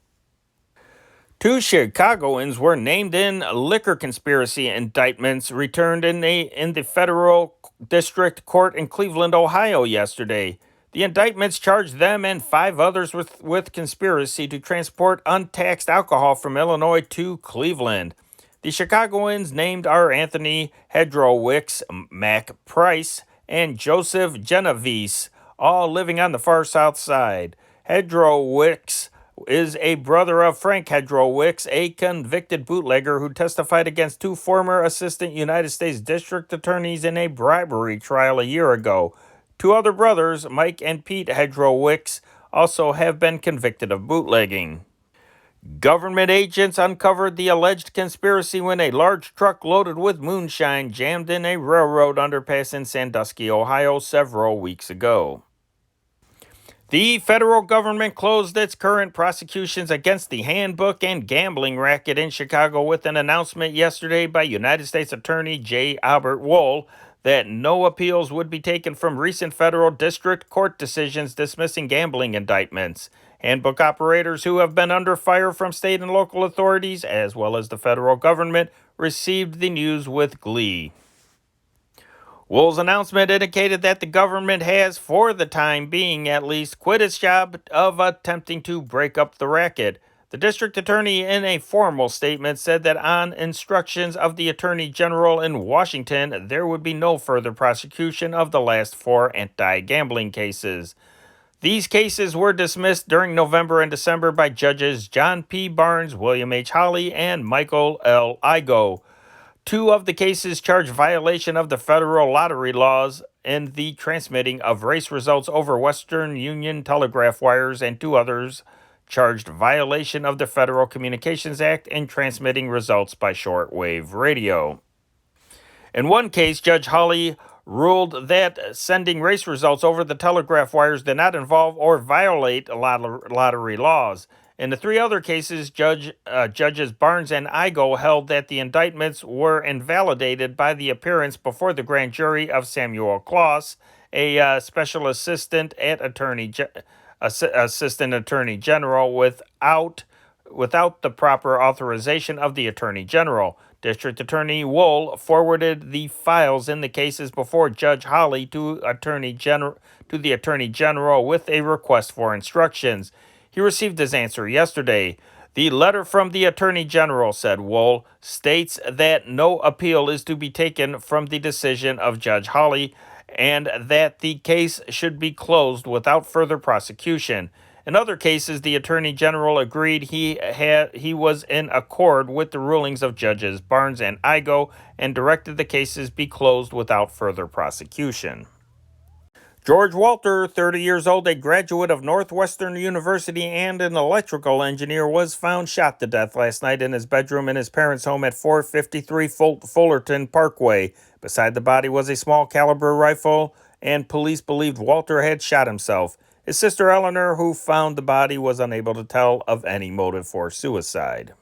2 Chicagoans were named in liquor conspiracy indictments returned in the federal district court in Cleveland, Ohio yesterday. The indictments charged them and 5 others with conspiracy to transport untaxed alcohol from Illinois to Cleveland. The Chicagoans named are Anthony Hedrowicz, Mac Price, and Joseph Genovese, all living on the far south side. Hedrowicz is a brother of Frank Hedrowicz, a convicted bootlegger who testified against 2 former assistant United States district attorneys in a bribery trial a year ago. 2 other brothers, Mike and Pete Hedrowicz, also have been convicted of bootlegging. Government agents uncovered the alleged conspiracy when a large truck loaded with moonshine jammed in a railroad underpass in Sandusky, Ohio, several weeks ago. The federal government closed its current prosecutions against the handbook and gambling racket in Chicago with an announcement yesterday by United States Attorney J. Albert Wohl that no appeals would be taken from recent federal district court decisions dismissing gambling indictments. Handbook operators who have been under fire from state and local authorities, as well as the federal government, received the news with glee. Wohl's announcement indicated that the government has, for the time being at least, quit its job of attempting to break up the racket. The district attorney, in a formal statement, said that on instructions of the Attorney General in Washington, there would be no further prosecution of the last 4 anti-gambling cases. These cases were dismissed during November and December by Judges John P. Barnes, William H. Hawley, and Michael L. Igoe. 2 of the cases charged violation of the federal lottery laws and the transmitting of race results over Western Union telegraph wires, and 2 others charged violation of the Federal Communications Act and transmitting results by shortwave radio. In one case, Judge Hawley ruled that sending race results over the telegraph wires did not involve or violate lottery laws. In the 3 other cases, Judges Barnes and Igoe held that the indictments were invalidated by the appearance before the grand jury of Samuel Kloss, a special assistant assistant attorney general, without the proper authorization of the attorney general. District Attorney Wohl forwarded the files in the cases before Judge Hawley to the Attorney General with a request for instructions. He received his answer yesterday. The letter from the Attorney General, said Wohl, states that no appeal is to be taken from the decision of Judge Hawley, and that the case should be closed without further prosecution. In other cases, the Attorney General agreed he was in accord with the rulings of Judges Barnes and Igo and directed the cases be closed without further prosecution. George Walter, 30 years old, a graduate of Northwestern University and an electrical engineer, was found shot to death last night in his bedroom in his parents' home at 453 Fullerton Parkway. Beside the body was a small caliber rifle, and police believed Walter had shot himself. His sister Eleanor, who found the body, was unable to tell of any motive for suicide.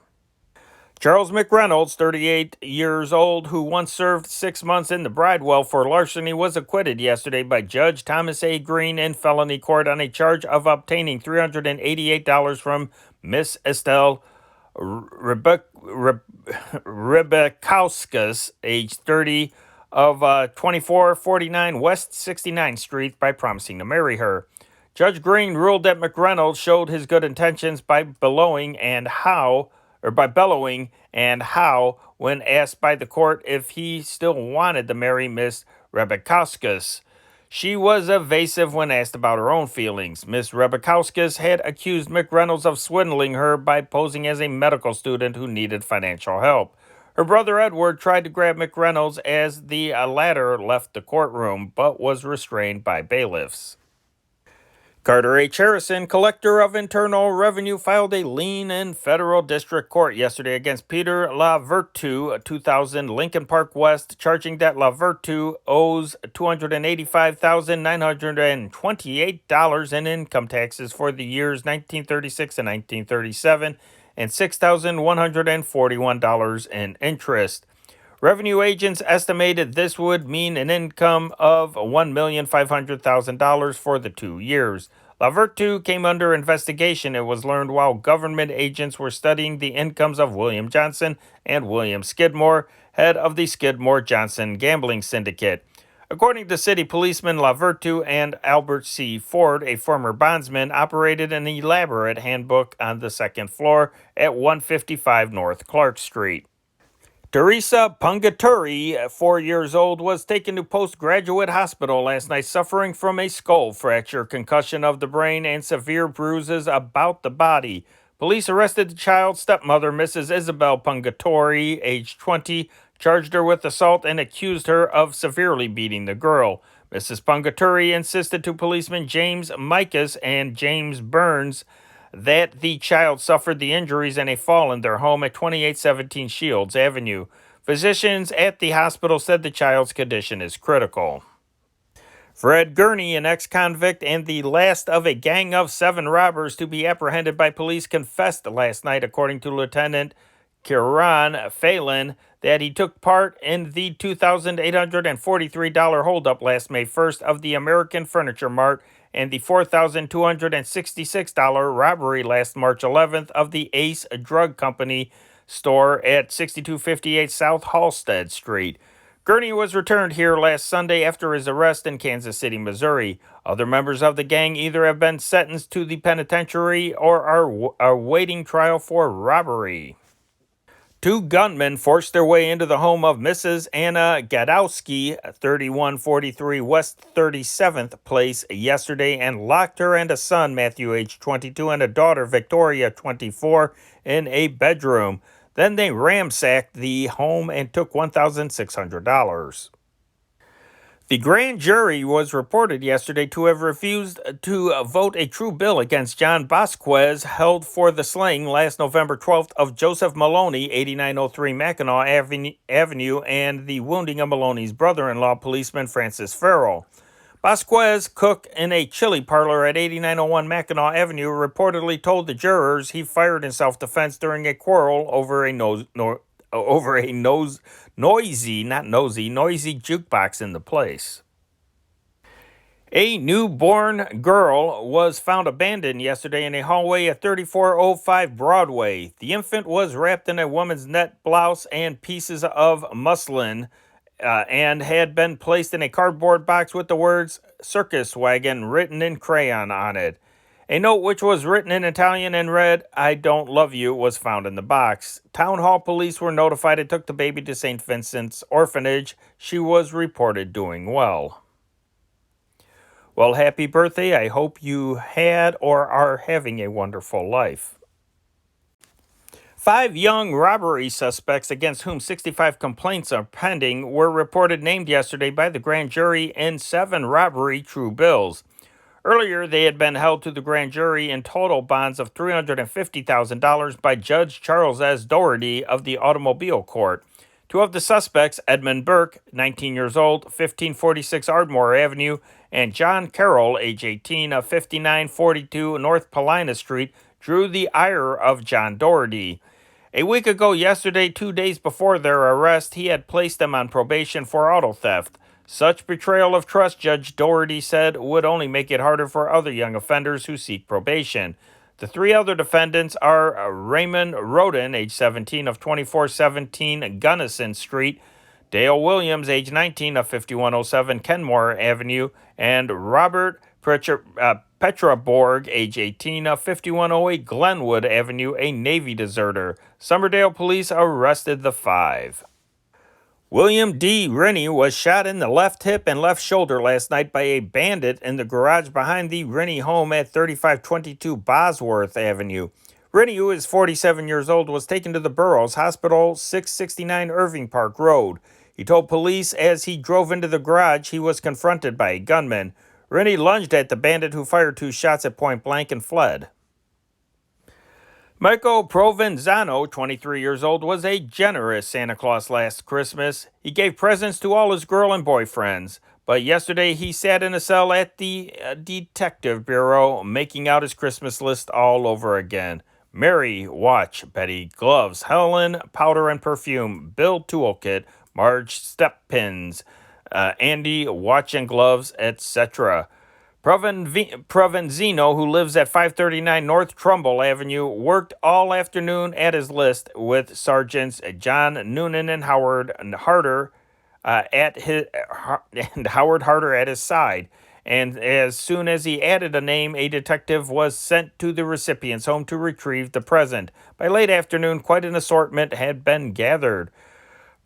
Charles McReynolds, 38 years old, who once served 6 months in the Bridewell for larceny, was acquitted yesterday by Judge Thomas A. Green in felony court on a charge of obtaining $388 from Miss Estelle Rebekauskas, age 30, of 2449 West 69th Street by promising to marry her. Judge Green ruled that McReynolds showed his good intentions by bellowing and how when asked by the court if he still wanted to marry Miss Rebekauskas. She was evasive when asked about her own feelings. Miss Rebekauskas had accused McReynolds of swindling her by posing as a medical student who needed financial help. Her brother Edward tried to grab McReynolds as the latter left the courtroom, but was restrained by bailiffs. Carter H. Harrison, collector of Internal Revenue, filed a lien in federal district court yesterday against Peter LaVertu, 2000 Lincoln Park West, charging that LaVertu owes $285,928 in income taxes for the years 1936 and 1937 and $6,141 in interest. Revenue agents estimated this would mean an income of $1,500,000 for the 2 years. LaVertu came under investigation, it was learned, while government agents were studying the incomes of William Johnson and William Skidmore, head of the Skidmore-Johnson gambling syndicate. According to city policeman, LaVertu and Albert C. Ford, a former bondsman, operated an elaborate handbook on the second floor at 155 North Clark Street. Teresa Pungaturi, 4 years old, was taken to postgraduate hospital last night suffering from a skull fracture, concussion of the brain, and severe bruises about the body. Police arrested the child's stepmother, Mrs. Isabel Pungaturi, age 20, charged her with assault and accused her of severely beating the girl. Mrs. Pungaturi insisted to policemen James Micas and James Burns that the child suffered the injuries in a fall in their home at 2817 Shields Avenue. Physicians at the hospital said the child's condition is critical. Fred Gurney, an ex-convict and the last of a gang of 7 robbers to be apprehended by police, confessed last night, according to Lieutenant Kieran Phelan, that he took part in the $2,843 holdup last May 1st of the American Furniture Mart and the $4,266 robbery last March 11th of the Ace Drug Company store at 6258 South Halsted Street. Gurney was returned here last Sunday after his arrest in Kansas City, Missouri. Other members of the gang either have been sentenced to the penitentiary or are awaiting trial for robbery. 2 gunmen forced their way into the home of Mrs. Anna Gadowski, 3143 West 37th Place, yesterday and locked her and a son, Matthew, age 22, and a daughter, Victoria, 24, in a bedroom. Then they ransacked the home and took $1,600. The grand jury was reported yesterday to have refused to vote a true bill against John Vasquez, held for the slaying last November 12th of Joseph Maloney, 8903 Mackinac Avenue, and the wounding of Maloney's brother-in-law, policeman Francis Farrell. Vasquez, cook in a chili parlor at 8901 Mackinac Avenue, reportedly told the jurors he fired in self-defense during a quarrel over a noisy jukebox in the place. A newborn girl was found abandoned yesterday in a hallway at 3405 Broadway. The infant was wrapped in a woman's net blouse and pieces of muslin and had been placed in a cardboard box with the words "circus wagon" written in crayon on it. A note which was written in Italian and read, "I don't love you," was found in the box. Town Hall police were notified and took the baby to St. Vincent's Orphanage. She was reported doing well. Well, happy birthday. I hope you had or are having a wonderful life. 5 young robbery suspects against whom 65 complaints are pending were reported named yesterday by the grand jury in 7 robbery true bills. Earlier, they had been held to the grand jury in total bonds of $350,000 by Judge Charles S. Doherty of the Automobile Court. 2 of the suspects, Edmund Burke, 19 years old, 1546 Ardmore Avenue, and John Carroll, age 18, of 5942 North Paulina Street, drew the ire of John Doherty. A week ago yesterday, 2 days before their arrest, he had placed them on probation for auto theft. Such betrayal of trust, Judge Doherty said, would only make it harder for other young offenders who seek probation. The 3 other defendants are Raymond Roden, age 17, of 2417 Gunnison Street, Dale Williams, age 19, of 5107 Kenmore Avenue, and Robert Petraborg, age 18, of 5108 Glenwood Avenue, a Navy deserter. Summerdale police arrested the 5. William D. Rennie was shot in the left hip and left shoulder last night by a bandit in the garage behind the Rennie home at 3522 Bosworth Avenue. Rennie, who is 47 years old, was taken to the Burroughs Hospital, 669 Irving Park Road. He told police as he drove into the garage he was confronted by a gunman. Rennie lunged at the bandit, who fired 2 shots at point blank and fled. Michael Provenzano, 23 years old, was a generous Santa Claus last Christmas. He gave presents to all his girl and boyfriends. But yesterday he sat in a cell at the Detective Bureau, making out his Christmas list all over again. Mary, watch. Betty, gloves. Helen, powder and perfume. Bill, toolkit. Marge, step pins. Andy, watch and gloves, etc. Provenzino, who lives at 539 North Trumbull Avenue, worked all afternoon at his list with Sergeants John Noonan and Howard Harder Howard Harder at his side. And as soon as he added a name, a detective was sent to the recipient's home to retrieve the present. By late afternoon, quite an assortment had been gathered.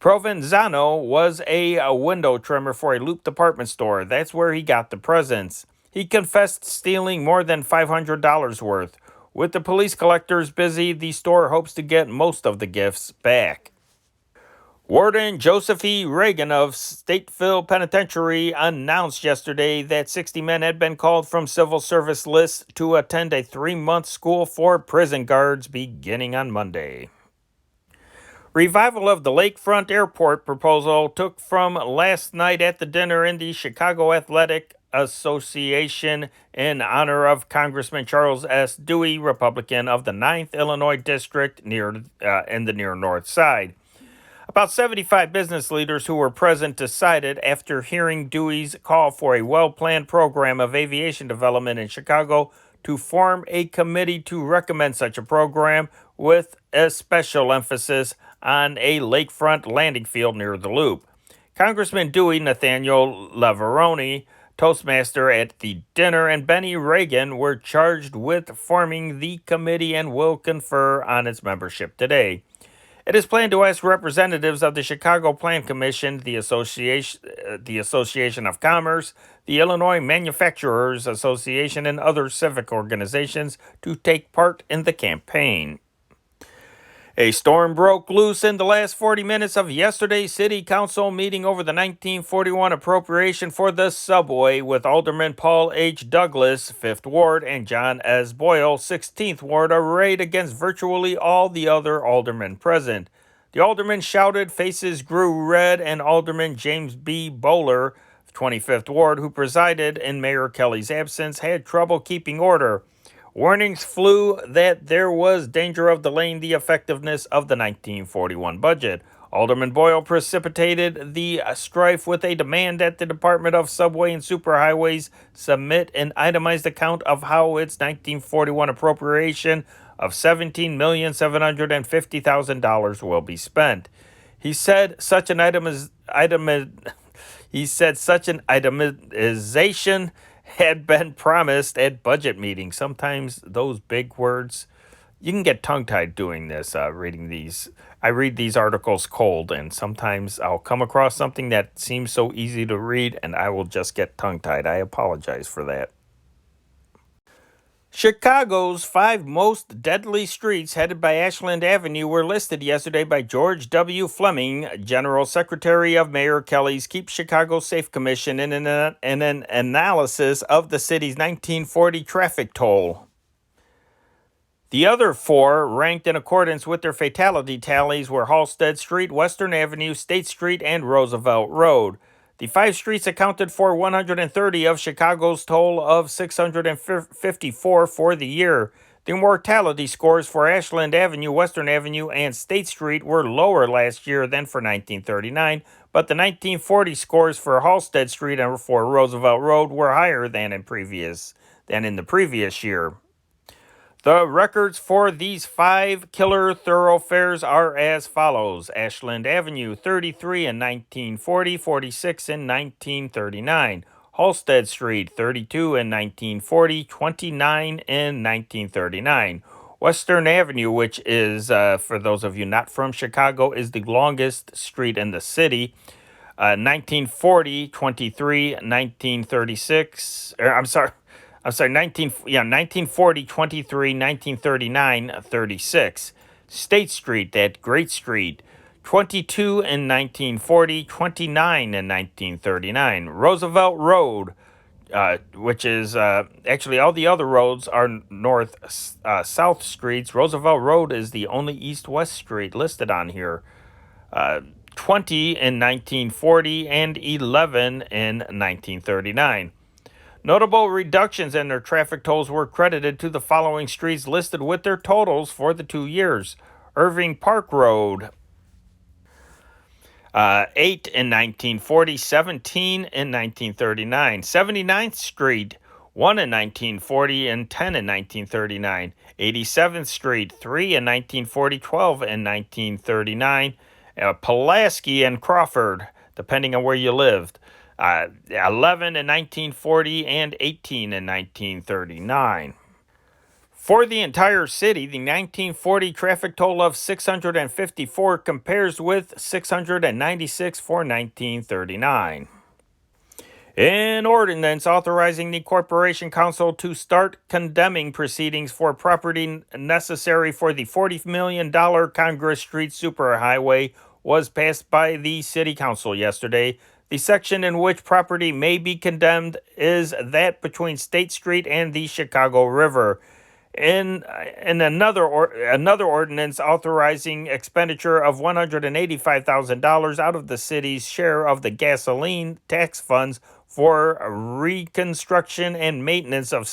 Provenzano was a window trimmer for a Loop department store. That's where he got the presents. He confessed stealing more than $500 worth. With the police collectors busy, the store hopes to get most of the gifts back. Warden Joseph E. Reagan of Stateville Penitentiary announced yesterday that 60 men had been called from civil service lists to attend a 3-month school for prison guards beginning on Monday. Revival of the Lakefront Airport proposal took from last night at the dinner in the Chicago Athletic Association in honor of Congressman Charles S. Dewey, Republican of the 9th Illinois District in the near north side. About 75 business leaders who were present decided, after hearing Dewey's call for a well-planned program of aviation development in Chicago, to form a committee to recommend such a program with a special emphasis on a lakefront landing field near the Loop. Congressman Dewey, Nathaniel Lavaroni, Toastmaster at the dinner, and Benny Reagan were charged with forming the committee and will confer on its membership today. It is planned to ask representatives of the Chicago Plan Commission, the Association of Commerce, the Illinois Manufacturers Association, and other civic organizations to take part in the campaign. A storm broke loose in the last 40 minutes of yesterday's City Council meeting over the 1941 appropriation for the subway, with Alderman Paul H. Douglas, 5th Ward, and John S. Boyle, 16th Ward, arrayed against virtually all the other aldermen present. The aldermen shouted, faces grew red, and Alderman James B. Bowler, 25th Ward, who presided in Mayor Kelly's absence, had trouble keeping order. Warnings flew that there was danger of delaying the effectiveness of the 1941 budget. Alderman Boyle precipitated the strife with a demand that the Department of Subway and Superhighways submit an itemized account of how its 1941 appropriation of $17,750,000 will be spent. He said such an itemization had been promised at budget meetings. Sometimes those big words, You can get tongue-tied doing this, reading these. I read these articles cold, and sometimes I'll come across something that seems so easy to read, and I will just get tongue-tied. I apologize for that. Chicago's 5 most deadly streets headed by Ashland Avenue were listed yesterday by George W. Fleming, General Secretary of Mayor Kelly's Keep Chicago Safe Commission, in an analysis of the city's 1940 traffic toll. The other 4, ranked in accordance with their fatality tallies, were Halsted Street, Western Avenue, State Street, and Roosevelt Road. The 5 streets accounted for 130 of Chicago's toll of 654 for the year. The mortality scores for Ashland Avenue, Western Avenue, and State Street were lower last year than for 1939, but the 1940 scores for Halsted Street and for Roosevelt Road were higher than in the previous year. The records for these 5 killer thoroughfares are as follows: Ashland Avenue, 33 in 1940, 46 in 1939. Halsted Street, 32 in 1940, 29 in 1939. Western Avenue, which is, for those of you not from Chicago, is the longest street in the city. 1940, 23, 1936, 1940, 23, 1939, 36. State Street, that great street, 22 in 1940, 29 in 1939. Roosevelt Road, which is actually all the other roads are north-south streets. Roosevelt Road is the only east-west street listed on here. 20 in 1940 and 11 in 1939. Notable reductions in their traffic tolls were credited to the following streets listed with their totals for the 2 years: Irving Park Road, 8 in 1940, 17 in 1939. 79th Street, 1 in 1940 and 10 in 1939. 87th Street, 3 in 1940, 12 in 1939. Pulaski and Crawford, depending on where you lived. 11 in 1940 and 18 in 1939. For the entire city, the 1940 traffic toll of 654 compares with 696 for 1939. An ordinance authorizing the Corporation Council to start condemning proceedings for property necessary for the $40 million Congress Street Superhighway was passed by the City Council yesterday. The section in which property may be condemned is that between State Street and the Chicago River. In another ordinance authorizing expenditure of $185,000 out of the city's share of the gasoline tax funds for reconstruction and maintenance of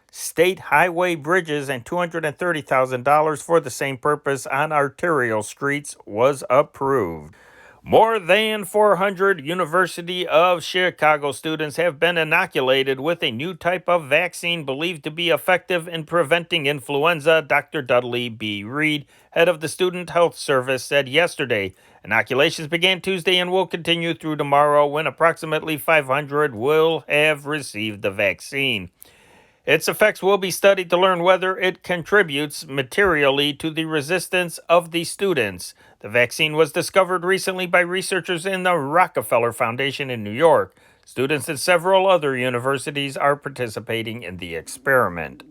state highway bridges and $230,000 for the same purpose on arterial streets was approved. More than 400 University of Chicago students have been inoculated with a new type of vaccine believed to be effective in preventing influenza, Dr. Dudley B. Reed, head of the Student Health Service, said yesterday. Inoculations began Tuesday and will continue through tomorrow, when approximately 500 will have received the vaccine. Its effects will be studied to learn whether it contributes materially to the resistance of the students. The vaccine was discovered recently by researchers in the Rockefeller Foundation in New York. Students at several other universities are participating in the experiment.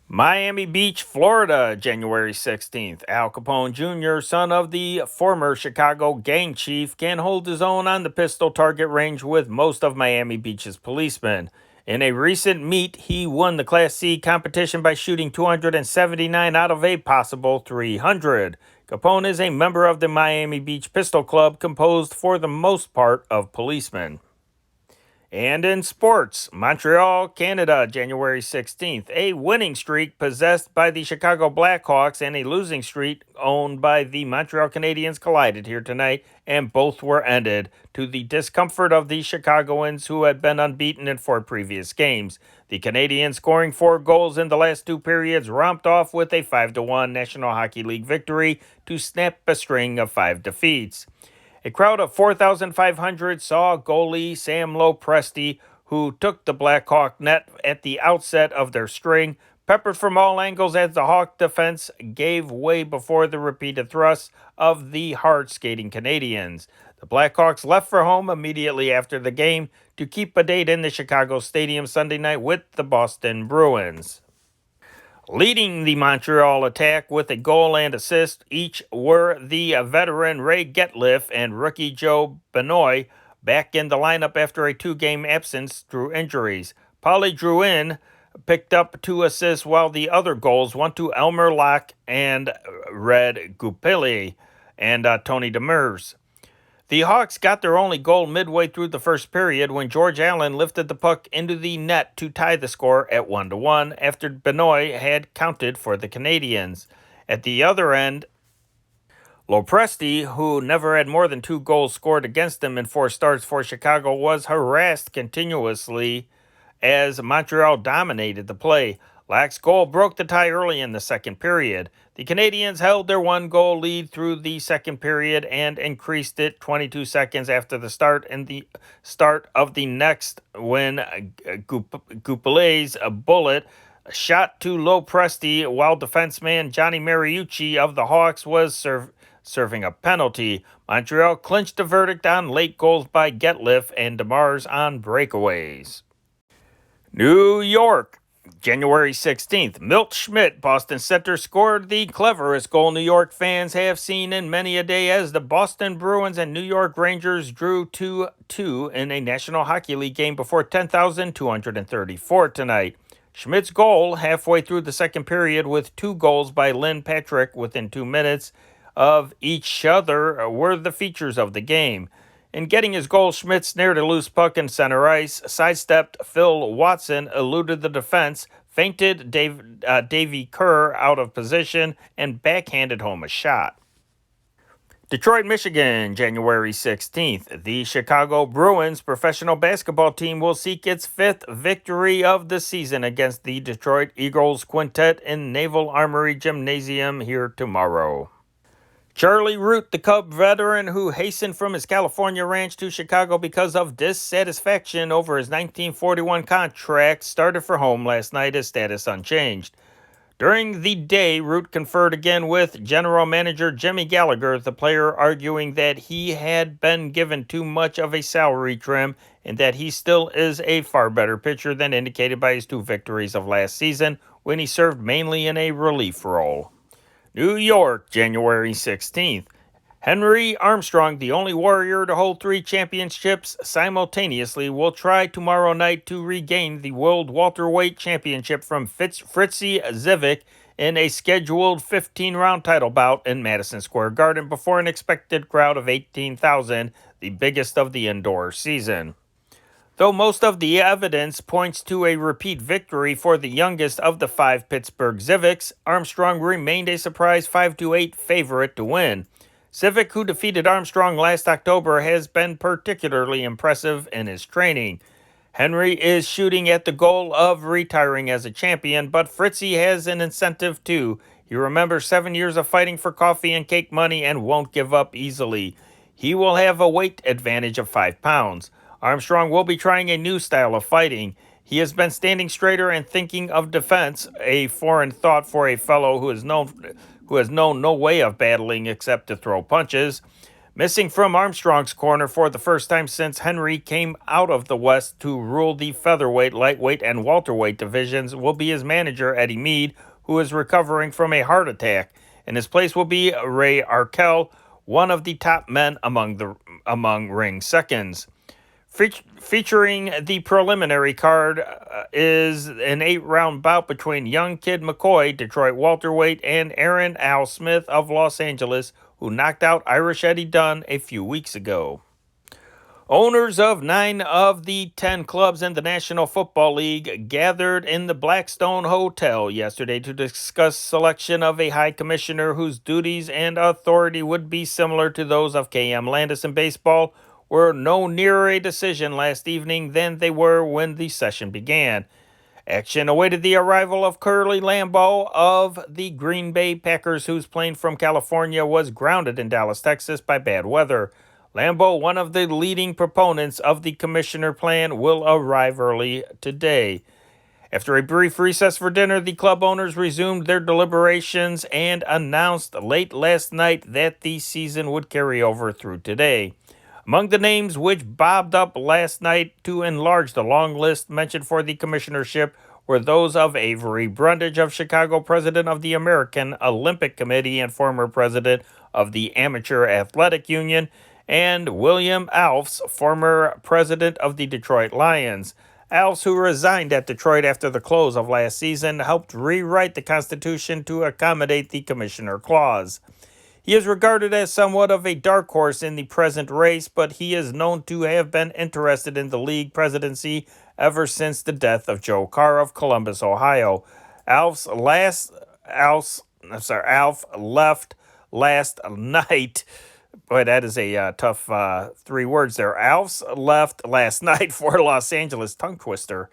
Miami Beach, Florida, January 16th. Al Capone Jr., son of the former Chicago gang chief, can hold his own on the pistol target range with most of Miami Beach's policemen. In a recent meet, he won the Class C competition by shooting 279 out of a possible 300. Capone is a member of the Miami Beach Pistol Club, composed for the most part of policemen. And in sports, Montreal, Canada, January 16th. A winning streak possessed by the Chicago Blackhawks and a losing streak owned by the Montreal Canadiens collided here tonight, and both were ended, to the discomfort of the Chicagoans, who had been unbeaten in 4 previous games. The Canadiens, scoring 4 goals in the last 2 periods, romped off with a 5-1 National Hockey League victory to snap a string of 5 defeats. A crowd of 4,500 saw goalie Sam Lopresti, who took the Blackhawk net at the outset of their string, peppered from all angles as the Hawk defense gave way before the repeated thrusts of the hard-skating Canadians. The Blackhawks left for home immediately after the game to keep a date in the Chicago Stadium Sunday night with the Boston Bruins. Leading the Montreal attack with a goal and assist each were the veteran Ray Getliff and rookie Joe Benoit, back in the lineup after a two-game absence through injuries. Paulie Drouin picked up 2 assists, while the other goals went to Elmer Locke and Red Gupili and Tony Demers. The Hawks got their only goal midway through the first period when George Allen lifted the puck into the net to tie the score at 1-1 after Benoit had counted for the Canadians. At the other end, Lopresti, who never had more than 2 goals scored against him in 4 starts for Chicago, was harassed continuously as Montreal dominated the play. Lack's goal broke the tie early in the second period. The Canadians held their 1-goal lead through the second period and increased it 22 seconds after the start of the next when Gupele's bullet shot to Lopresti while defenseman Johnny Mariucci of the Hawks was serving a penalty. Montreal clinched a verdict on late goals by Getliff and Demers on breakaways. New York, January 16th. Milt Schmidt, Boston center, scored the cleverest goal New York fans have seen in many a day as the Boston Bruins and New York Rangers drew 2-2 in a National Hockey League game before 10,234 tonight. Schmidt's goal halfway through the second period with 2 goals by Lynn Patrick within 2 minutes of each other were the features of the game. In getting his goal, Schmidt snared a loose puck in center ice, sidestepped Phil Watson, eluded the defense, feinted Davy Kerr out of position, and backhanded home a shot. Detroit, Michigan, January 16th. The Chicago Bruins professional basketball team will seek its 5th victory of the season against the Detroit Eagles quintet in Naval Armory Gymnasium here tomorrow. Charlie Root, the Cub veteran who hastened from his California ranch to Chicago because of dissatisfaction over his 1941 contract, started for home last night, his status unchanged. During the day, Root conferred again with general manager Jimmy Gallagher, the player arguing that he had been given too much of a salary trim and that he still is a far better pitcher than indicated by his 2 victories of last season when he served mainly in a relief role. New York, January 16th. Henry Armstrong, the only Warrior to hold 3 championships simultaneously, will try tomorrow night to regain the World Welterweight Championship from Fritzy Zivik in a scheduled 15-round title bout in Madison Square Garden before an expected crowd of 18,000, the biggest of the indoor season. Though most of the evidence points to a repeat victory for the youngest of the 5 Pittsburgh Ziviks, Armstrong remained a surprise 5-8 favorite to win. Zivik, who defeated Armstrong last October, has been particularly impressive in his training. Henry is shooting at the goal of retiring as a champion, but Fritzy has an incentive too. He remembers 7 years of fighting for coffee and cake money and won't give up easily. He will have a weight advantage of 5 pounds. Armstrong will be trying a new style of fighting. He has been standing straighter and thinking of defense, a foreign thought for a fellow who has known no way of battling except to throw punches. Missing from Armstrong's corner for the first time since Henry came out of the West to rule the featherweight, lightweight, and welterweight divisions will be his manager, Eddie Mead, who is recovering from a heart attack. In his place will be Ray Arkell, one of the top men among ring seconds. Featuring the preliminary card is an 8-round bout between young Kid McCoy, Detroit welterweight, and Aaron Al Smith of Los Angeles, who knocked out Irish Eddie Dunn a few weeks ago. Owners of 9 of the 10 clubs in the National Football League gathered in the Blackstone Hotel yesterday to discuss selection of a high commissioner whose duties and authority would be similar to those of K.M. Landis in baseball, were no nearer a decision last evening than they were when the session began. Action awaited the arrival of Curly Lambeau of the Green Bay Packers, whose plane from California was grounded in Dallas, Texas by bad weather. Lambeau, one of the leading proponents of the commissioner plan, will arrive early today. After a brief recess for dinner, the club owners resumed their deliberations and announced late last night that the season would carry over through today. Among the names which bobbed up last night to enlarge the long list mentioned for the commissionership were those of Avery Brundage of Chicago, president of the American Olympic Committee and former president of the Amateur Athletic Union, and William Alves, former president of the Detroit Lions. Alves, who resigned at Detroit after the close of last season, helped rewrite the Constitution to accommodate the commissioner clause. He is regarded as somewhat of a dark horse in the present race, but he is known to have been interested in the league presidency ever since the death of Joe Carr of Columbus, Ohio. Alf left last night. Boy, that is a tough 3 words there. Alfs left last night for Los Angeles, tongue twister.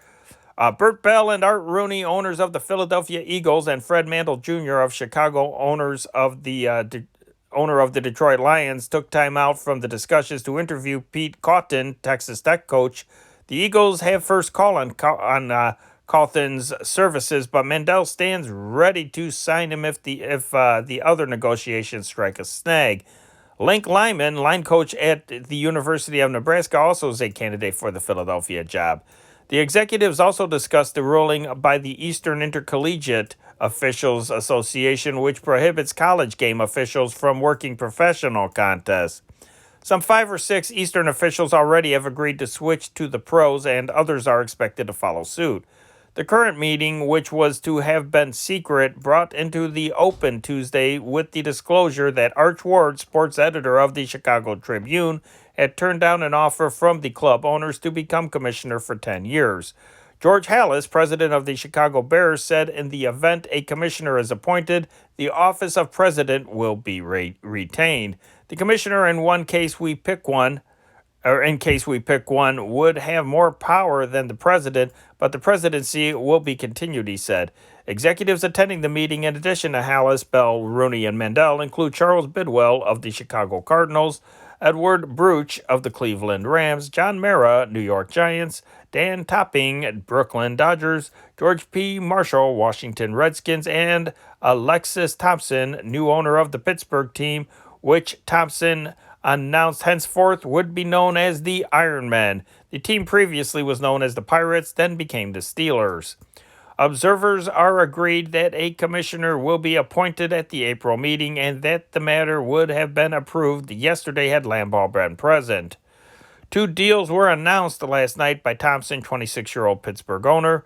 Bert Bell and Art Rooney, owners of the Philadelphia Eagles, and Fred Mantle Jr. of Chicago, owner of the Detroit Lions, took time out from the discussions to interview Pete Cawthon, Texas Tech coach. The Eagles have first call on Cawthon's services, but Mandel stands ready to sign him if the other negotiations strike a snag. Link Lyman, line coach at the University of Nebraska, also is a candidate for the Philadelphia job. The executives also discussed the ruling by the Eastern Intercollegiate Officials Association, which prohibits college game officials from working professional contests. Some 5 or 6 Eastern officials already have agreed to switch to the pros, and others are expected to follow suit. The current meeting, which was to have been secret, brought into the open Tuesday with the disclosure that Arch Ward, sports editor of the Chicago Tribune, had turned down an offer from the club owners to become commissioner for 10 years. George Halas, president of the Chicago Bears, said in the event a commissioner is appointed, the office of president will be retained. The commissioner, in case we pick one, would have more power than the president, but the presidency will be continued, he said. Executives attending the meeting, in addition to Halas, Bell, Rooney, and Mandel, include Charles Bidwell of the Chicago Cardinals, Edward Bruch of the Cleveland Rams, John Mara, New York Giants, Dan Topping, Brooklyn Dodgers, George P. Marshall, Washington Redskins, and Alexis Thompson, new owner of the Pittsburgh team, which Thompson announced henceforth would be known as the Ironmen. The team previously was known as the Pirates, then became the Steelers. Observers are agreed that a commissioner will be appointed at the April meeting and that the matter would have been approved yesterday had Lambeau been present. 2 deals were announced last night by Thompson, 26-year-old Pittsburgh owner.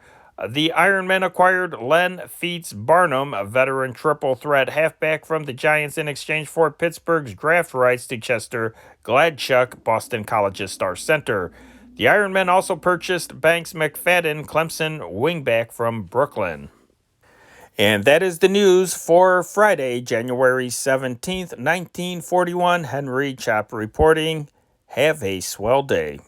The Ironmen acquired Len Feets Barnum, a veteran triple threat halfback from the Giants, in exchange for Pittsburgh's draft rights to Chester Gladchuk, Boston College's star center. The Ironmen also purchased Banks McFadden, Clemson wingback from Brooklyn. And that is the news for Friday, January 17th, 1941. Henry Chop reporting. Have a swell day.